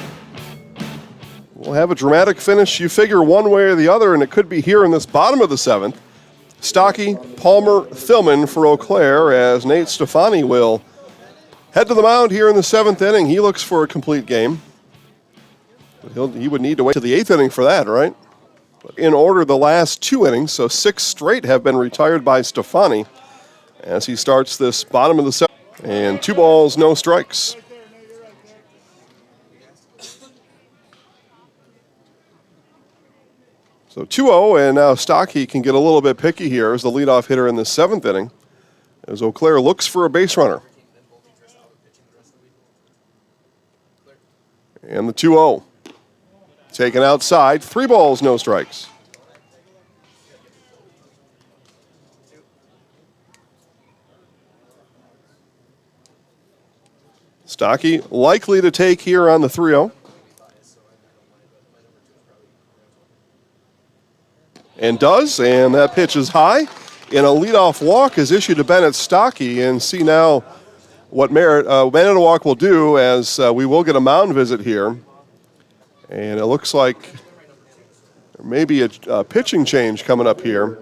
We'll have a dramatic finish. You figure one way or the other, and it could be here in this bottom of the 7th. Stocky, Palmer, Thillman for Eau Claire as Nate Stefani will head to the mound here in the 7th inning. He looks for a complete game. He would need to wait to the 8th inning for that, right? In order, the last 2 innings, so 6 straight have been retired by Stefani as he starts this bottom of the 7th. And 2 balls, no strikes. So 2-0, and now Stocky can get a little bit picky here as the leadoff hitter in the 7th inning, as Eau Claire looks for a base runner. And the 2-0. Taken outside, 3 balls, no strikes. Stocky likely to take here on the 3-0. And does, and that pitch is high. And a leadoff walk is issued to Bennett Stocky. And see now what Manitowoc will do as we will get a mound visit here. And it looks like there may be a pitching change coming up here.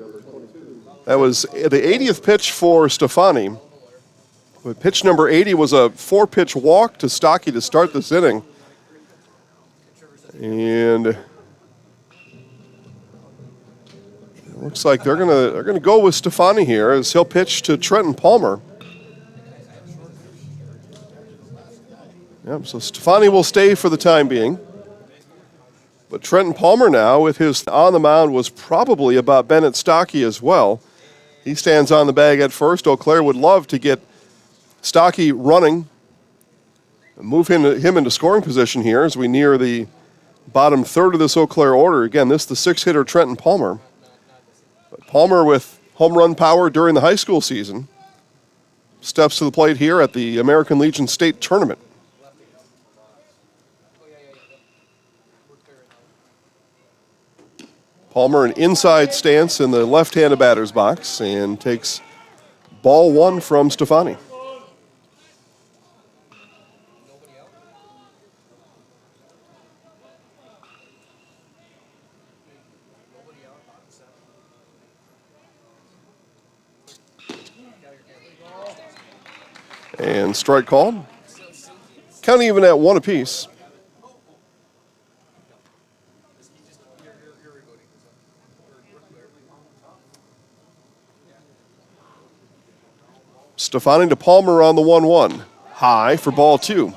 That was the 80th pitch for Stefani. But pitch number 80 was a 4-pitch walk to Stocky to start this inning. And it looks like they're gonna go with Stefani here as he'll pitch to Trenton Palmer. Yep, so Stefani will stay for the time being. But Trenton Palmer now, with his on the mound, was probably about Bennett Stocky as well. He stands on the bag at first. Eau Claire would love to get Stocky running and move him into scoring position here as we near the bottom third of this Eau Claire order. Again, this is the 6-hitter Trenton Palmer. But Palmer, with home run power during the high school season, steps to the plate here at the American Legion State Tournament. Palmer, an inside stance in the left-handed batter's box, and takes ball 1 from Stefani. And strike called. Count even at 1 apiece. Stefani to Palmer on the 1-1. High for ball 2.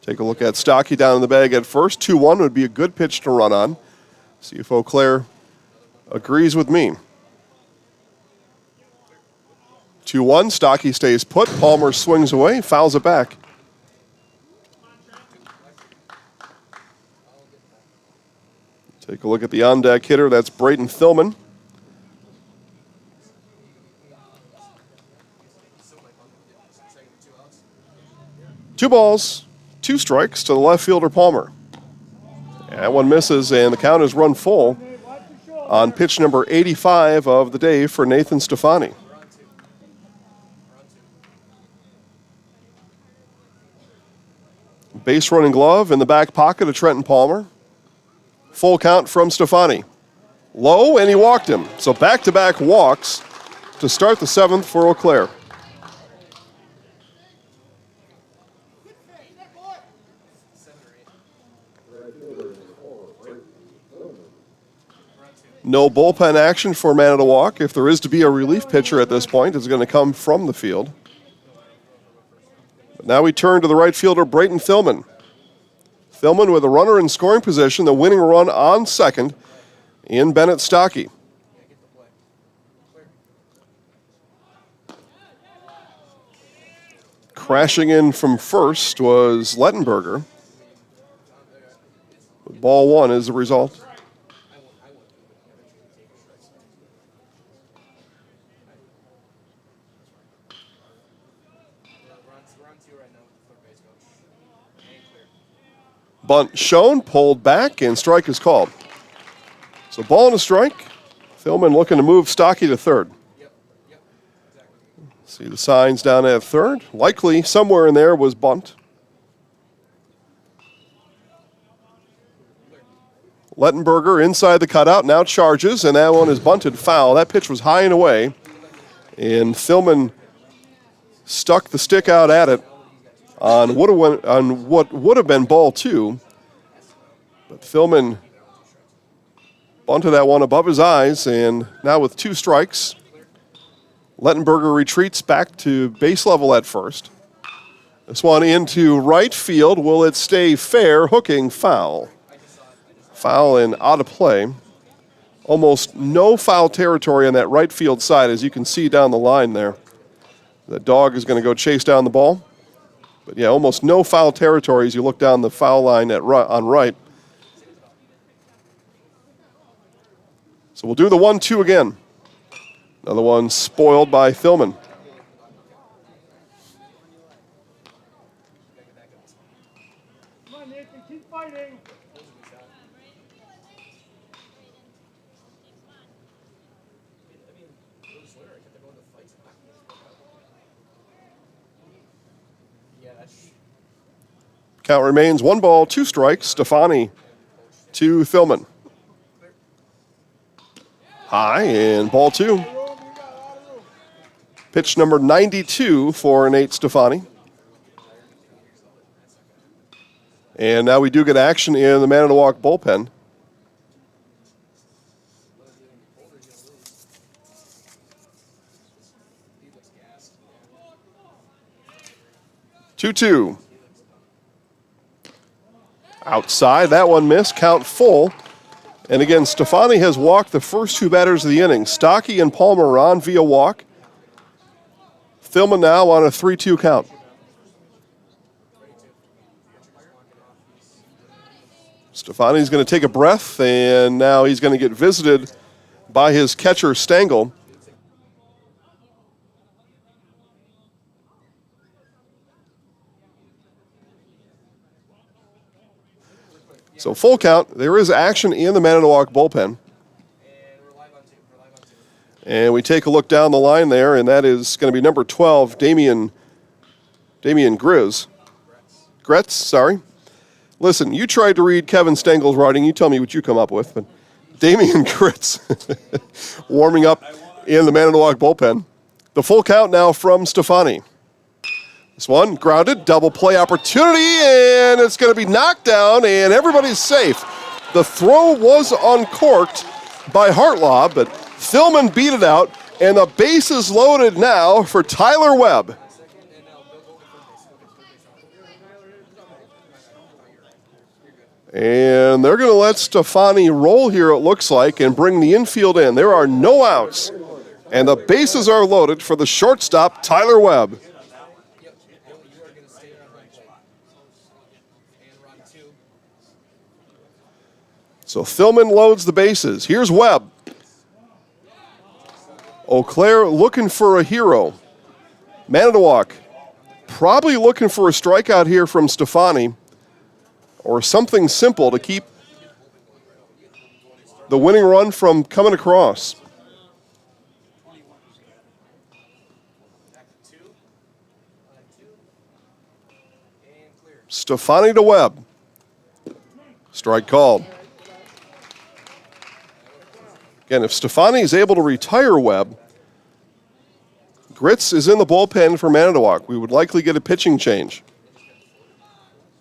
Take a look at Stocky down in the bag at first. 2-1 would be a good pitch to run on. See if Eau Claire agrees with me. 2-1, Stocky stays put. Palmer swings away, fouls it back. Take a look at the on-deck hitter. That's Braden Thillman. Two balls, 2 strikes to the left fielder Palmer. That one misses, and the count is run full on pitch number 85 of the day for Nathan Stefani. Base running glove in the back pocket of Trenton Palmer. Full count from Stefani. Low, and he walked him. So back-to-back walks to start the 7th for Eau Claire. No bullpen action for Manitowoc. If there is to be a relief pitcher at this point, it's going to come from the field. But now we turn to the right fielder, Brayton Thillman. Thillman with a runner in scoring position, the winning run on second in Bennett Stocky. Crashing in from first was Lettenberger. Ball 1 is the result. Bunt shown, pulled back, and strike is called. So ball and a strike. Thillman looking to move Stocky to third. See the signs down at third. Likely somewhere in there was bunt. Lettenberger inside the cutout, now charges, and that one is bunted foul. That pitch was high and away, and Thillman stuck the stick out at it on what would have been ball 2. But Thillman bunted that one above his eyes, and now with 2 strikes, Lettenberger retreats back to base level at first. This one into right field. Will it stay fair? Hooking foul. Foul and out of play. Almost no foul territory on that right field side, as you can see down the line there. The dog is going to go chase down the ball. But yeah, almost no foul territory as you look down the foul line on right. So we'll do the 1-2 again. Another one spoiled by Thillman. Come on, Nathan, keep fighting. Count remains 1 ball, 2 strikes. Stefani to Thilman. High and ball 2. Pitch number 92 for Nate Stefani. And now we do get action in the Manitowoc bullpen. Two. Outside, that one missed, count full. And again, Stefani has walked the first 2 batters of the inning. Stocky and Palmer are on via walk. Thilman now on a 3-2 count. Stefani's going to take a breath, and now he's going to get visited by his catcher, Stengel. So full count. There is action in the Manitowoc bullpen. And we take a look down the line there, and that is going to be number 12, Damian Gretz. Listen, you tried to read Kevin Stengel's writing. You tell me what you come up with. But Damian Gretz warming up in the Manitowoc bullpen. The full count now from Stefani. This one grounded, double play opportunity, and it's going to be knocked down, and everybody's safe. The throw was uncorked by Hartlaw, but Thilman beat it out, and the base is loaded now for Tyler Webb. And they're going to let Stefani roll here, it looks like, and bring the infield in. There are no outs, and the bases are loaded for the shortstop, Tyler Webb. So Thilman loads the bases. Here's Webb. Eau Claire looking for a hero. Manitowoc probably looking for a strikeout here from Stefani or something simple to keep the winning run from coming across. Stefani to Webb. Strike called. Again, if Stefani is able to retire Webb, Gretz is in the bullpen for Manitowoc. We would likely get a pitching change.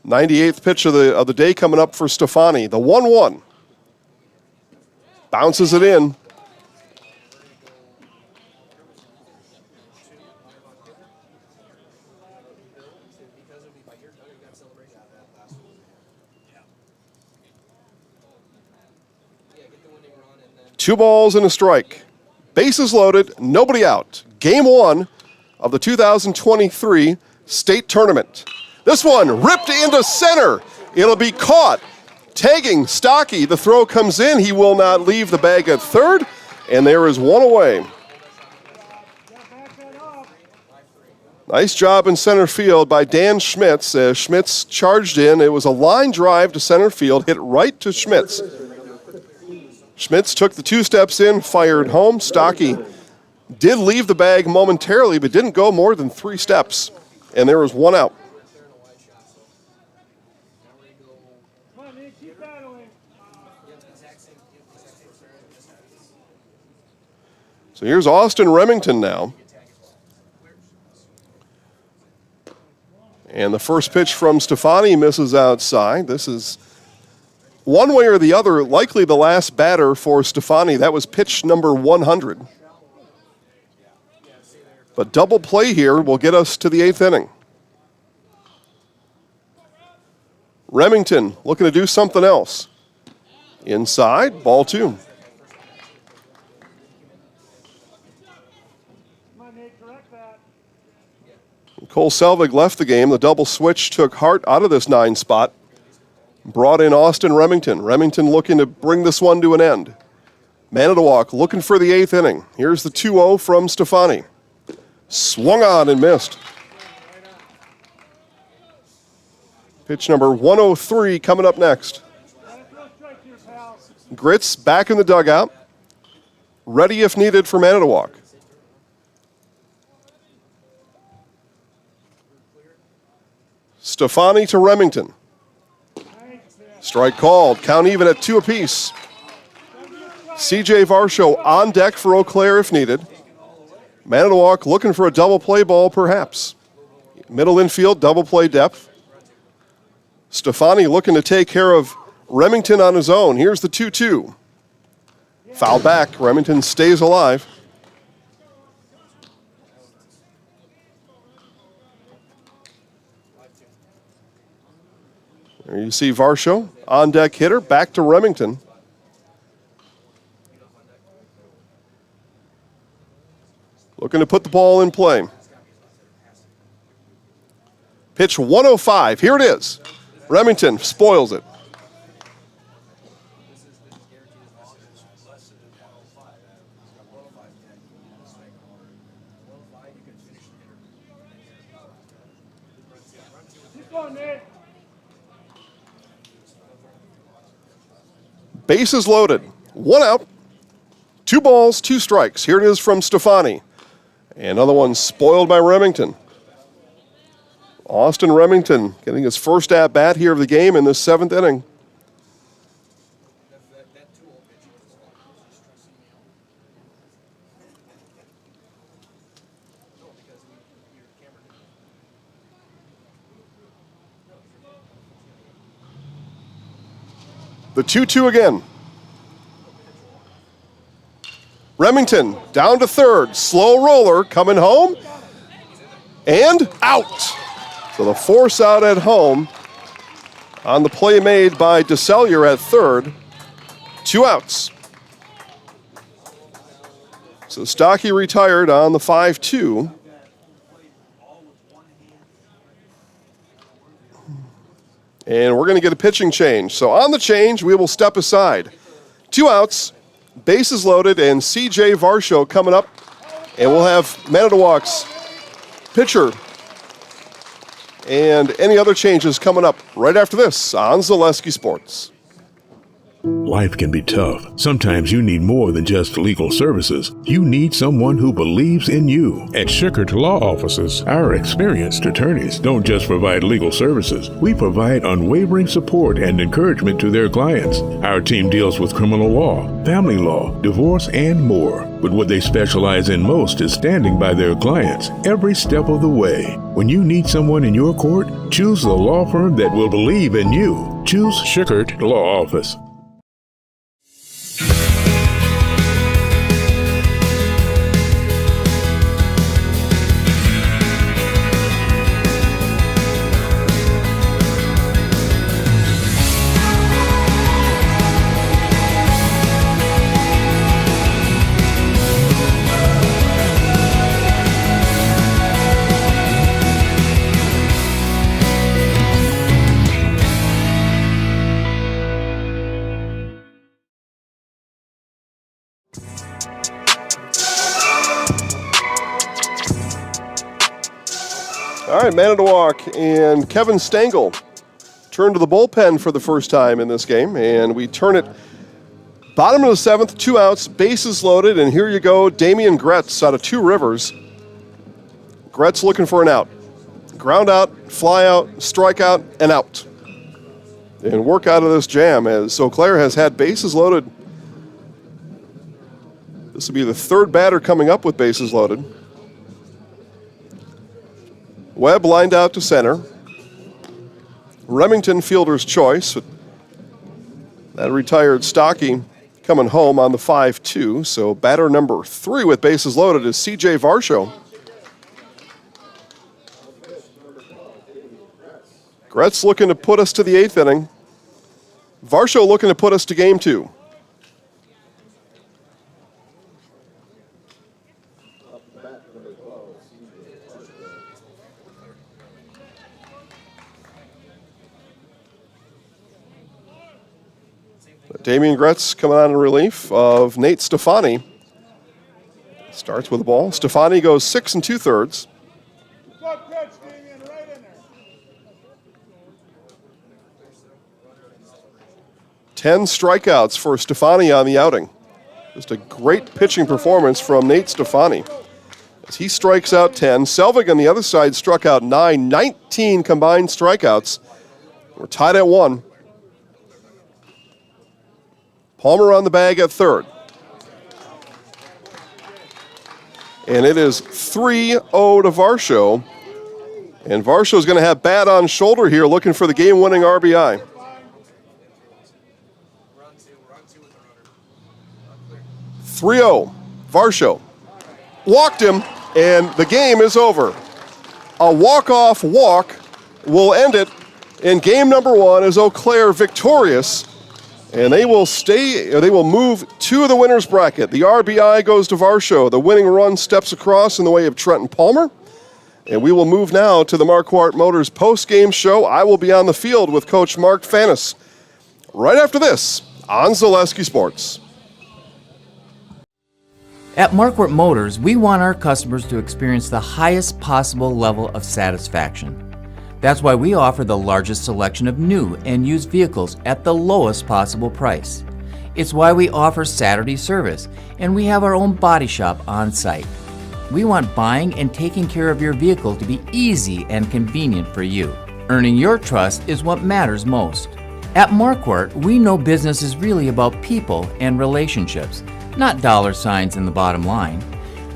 98th pitch of the day coming up for Stefani. The 1-1. Bounces it in. Two balls and a strike. Bases loaded, nobody out. Game 1 of the 2023 state tournament. This one ripped into center. It'll be caught. Tagging Stocky. The throw comes in. He will not leave the bag at third. And there is one away. Nice job in center field by Dan Schmitz. As Schmitz charged in, it was a line drive to center field, hit right to Schmitz. Schmitz took the 2 steps in, fired home. Stocky did leave the bag momentarily, but didn't go more than 3 steps. And there was 1 out. So here's Austin Remington now. And the first pitch from Stefani misses outside. This is one way or the other, likely the last batter for Stefani. That was pitch number 100. But double play here will get us to the 8th inning. Remington looking to do something else. Inside, ball 2. Cole Selvig left the game. The double switch took Hart out of this 9 spot. Brought in Austin Remington. Remington looking to bring this one to an end. Manitowoc looking for the 8th inning. Here's the 2-0 from Stefani. Swung on and missed. Pitch number 103 coming up next. Gretz back in the dugout. Ready if needed for Manitowoc. Stefani to Remington. Strike called. Count even at 2 apiece. CJ Varsho on deck for Eau Claire if needed. Manitowoc looking for a double play ball, perhaps. Middle infield, double play depth. Stefani looking to take care of Remington on his own. Here's the 2-2. Foul back. Remington stays alive. There you see Varsho, on deck hitter, back to Remington. Looking to put the ball in play. Pitch 105. Here it is. Remington spoils it. Bases loaded. 1 out. 2 balls, 2 strikes. Here it is from Stefani. Another one spoiled by Remington. Austin Remington getting his first at-bat here of the game in the 7th inning. The 2-2 again. Remington down to third. Slow roller coming home. And out. So the force out at home on the play made by DeSellier at third. 2 outs. So Stocky retired on the 5-2. And we're going to get a pitching change. So on the change, we will step aside. 2 outs, bases loaded, and CJ Varsho coming up. And we'll have Manitowoc's pitcher and any other changes coming up right after this on Zaleski Sports. Life can be tough. Sometimes you need more than just legal services. You need someone who believes in you. At Schickert Law Offices, our experienced attorneys don't just provide legal services. We provide unwavering support and encouragement to their clients. Our team deals with criminal law, family law, divorce, and more. But what they specialize in most is standing by their clients every step of the way. When you need someone in your court, choose the law firm that will believe in you. Choose Schickert Law Office. All right, Manitowoc and Kevin Stengel turn to the bullpen for the first time in this game, and we turn it bottom of the 7th, 2 outs, bases loaded, and here you go, Damian Gretz out of Two Rivers. Gretz looking for an out. Ground out, fly out, strike out, and out. And work out of this jam as Eau Claire has had bases loaded. This will be the 3rd batter coming up with bases loaded. Webb lined out to center. Remington fielder's choice. That retired Stocky coming home on the 5-2. So batter number 3 with bases loaded is CJ Varsho. Gretz looking to put us to the 8th inning. Varsho looking to put us to game 2. Damian Gretz coming on in relief of Nate Stefani. Starts with the ball. Stefani goes 6 2/3. 10 strikeouts for Stefani on the outing. Just a great pitching performance from Nate Stefani. as he strikes out 10. Selvig on the other side struck out 9, 19 combined strikeouts. We're tied at 1. Palmer on the bag at third. And it is 3-0 to Varsho. And Varsho's going to have bat on shoulder here, looking for the game-winning RBI. 3-0, Varsho. Walked him, and the game is over. A walk-off walk will end it in game number 1 as Eau Claire victorious. And they will move to the winner's bracket. The RBI goes to Varsho. The winning run steps across in the way of Trenton Palmer. And we will move now to the Marquardt Motors post-game show. I will be on the field with Coach Mark Fannis right after this on Zaleski Sports. At Marquardt Motors, we want our customers to experience the highest possible level of satisfaction. That's why we offer the largest selection of new and used vehicles at the lowest possible price. It's why we offer Saturday service, and we have our own body shop on site. We want buying and taking care of your vehicle to be easy and convenient for you. Earning your trust is what matters most. At Marquardt, we know business is really about people and relationships, not dollar signs in the bottom line.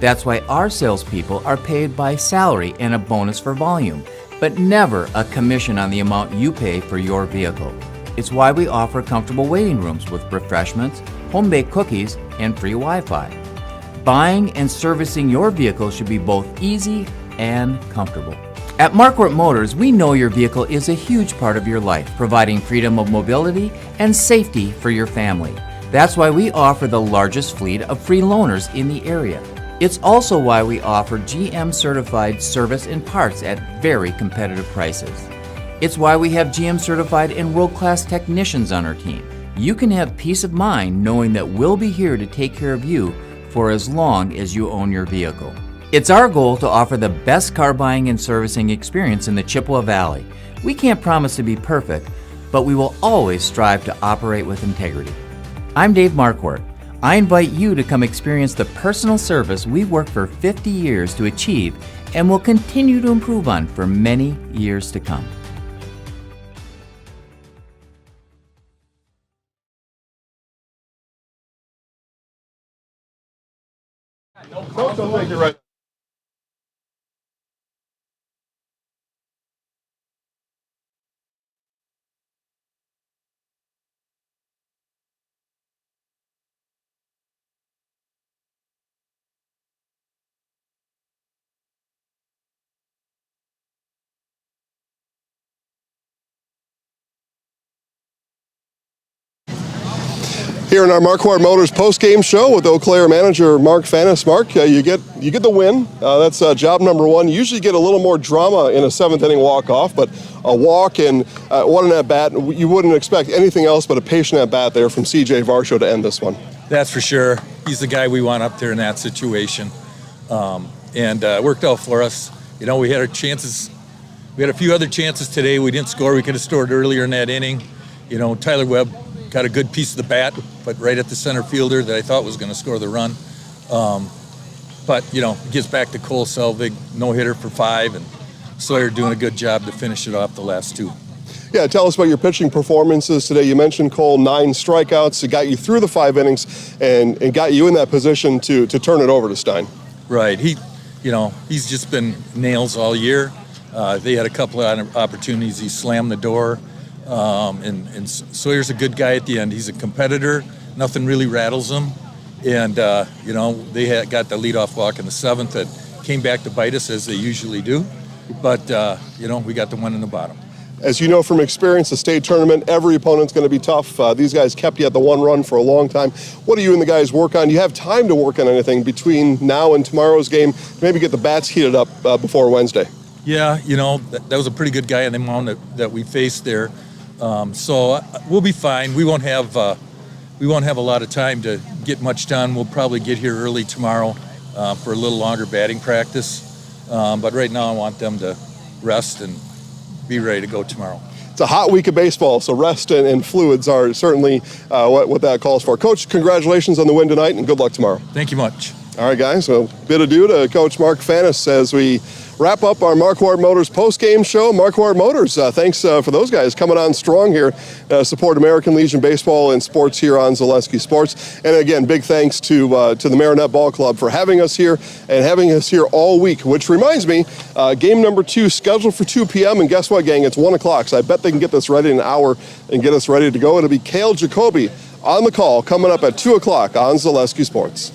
That's why our salespeople are paid by salary and a bonus for volume, but never a commission on the amount you pay for your vehicle. It's why we offer comfortable waiting rooms with refreshments, home-baked cookies, and free Wi-Fi. Buying and servicing your vehicle should be both easy and comfortable. At Marquardt Motors, we know your vehicle is a huge part of your life, providing freedom of mobility and safety for your family. That's why we offer the largest fleet of free loaners in the area. It's also why we offer GM certified service and parts at very competitive prices. It's why we have GM certified and world-class technicians on our team. You can have peace of mind knowing that we'll be here to take care of you for as long as you own your vehicle. It's our goal to offer the best car buying and servicing experience in the Chippewa Valley. We can't promise to be perfect, but we will always strive to operate with integrity. I'm Dave Marquardt. I invite you to come experience the personal service we've worked for 50 years to achieve and will continue to improve on for many years to come. Coach, I'll take you right. Here in our Marquardt Motors post-game show with Eau Claire manager Mark Fannis. Mark, you get the win. That's job number 1. You usually get a little more drama in a 7th inning walk-off, but a walk and what an at-bat. You wouldn't expect anything else but a patient at-bat there from C.J. Varsho to end this one. That's for sure. He's the guy we want up there in that situation. And it worked out for us. You know, we had our chances. We had a few other chances today. We didn't score. We could have scored earlier in that inning. You know, Tyler Webb got a good piece of the bat, but right at the center fielder that I thought was going to score the run. But, you know, it gets back to Cole Selvig, no-hitter for 5, and Sawyer doing a good job to finish it off the last 2. Yeah, tell us about your pitching performances today. You mentioned Cole, 9 strikeouts. It got you through the 5 innings and got you in that position to turn it over to Stein. Right. He's just been nails all year. They had a couple of opportunities. He slammed the door. And Sawyer's a good guy at the end. He's a competitor. Nothing really rattles him. And, they got the leadoff walk in the 7th that came back to bite us as they usually do. But, we got the one in the bottom. As you know from experience, the state tournament, every opponent's going to be tough. These guys kept you at the 1 run for a long time. What do you and the guys work on? Do you have time to work on anything between now and tomorrow's game? Maybe get the bats heated up before Wednesday. Yeah, that was a pretty good guy on the mound that we faced there. So we'll be fine. We won't have a lot of time to get much done. We'll probably get here early tomorrow for a little longer batting practice. But right now I want them to rest and be ready to go tomorrow. It's a hot week of baseball, so rest and fluids are certainly what that calls for. Coach, congratulations on the win tonight and good luck tomorrow. Thank you much. All right, guys. So bid adieu to Coach Mark Fannis as we wrap up our Marquardt Motors post-game show. Marquardt Motors, thanks for those guys coming on strong here, support American Legion Baseball and sports here on Zaleski Sports. And again, big thanks to the Marinette Ball Club for having us here and having us here all week, which reminds me, game number 2 scheduled for 2 p.m. And guess what, gang? It's 1 o'clock, so I bet they can get this ready in an hour and get us ready to go. It'll be Cale Jacoby on the call coming up at 2 o'clock on Zaleski Sports.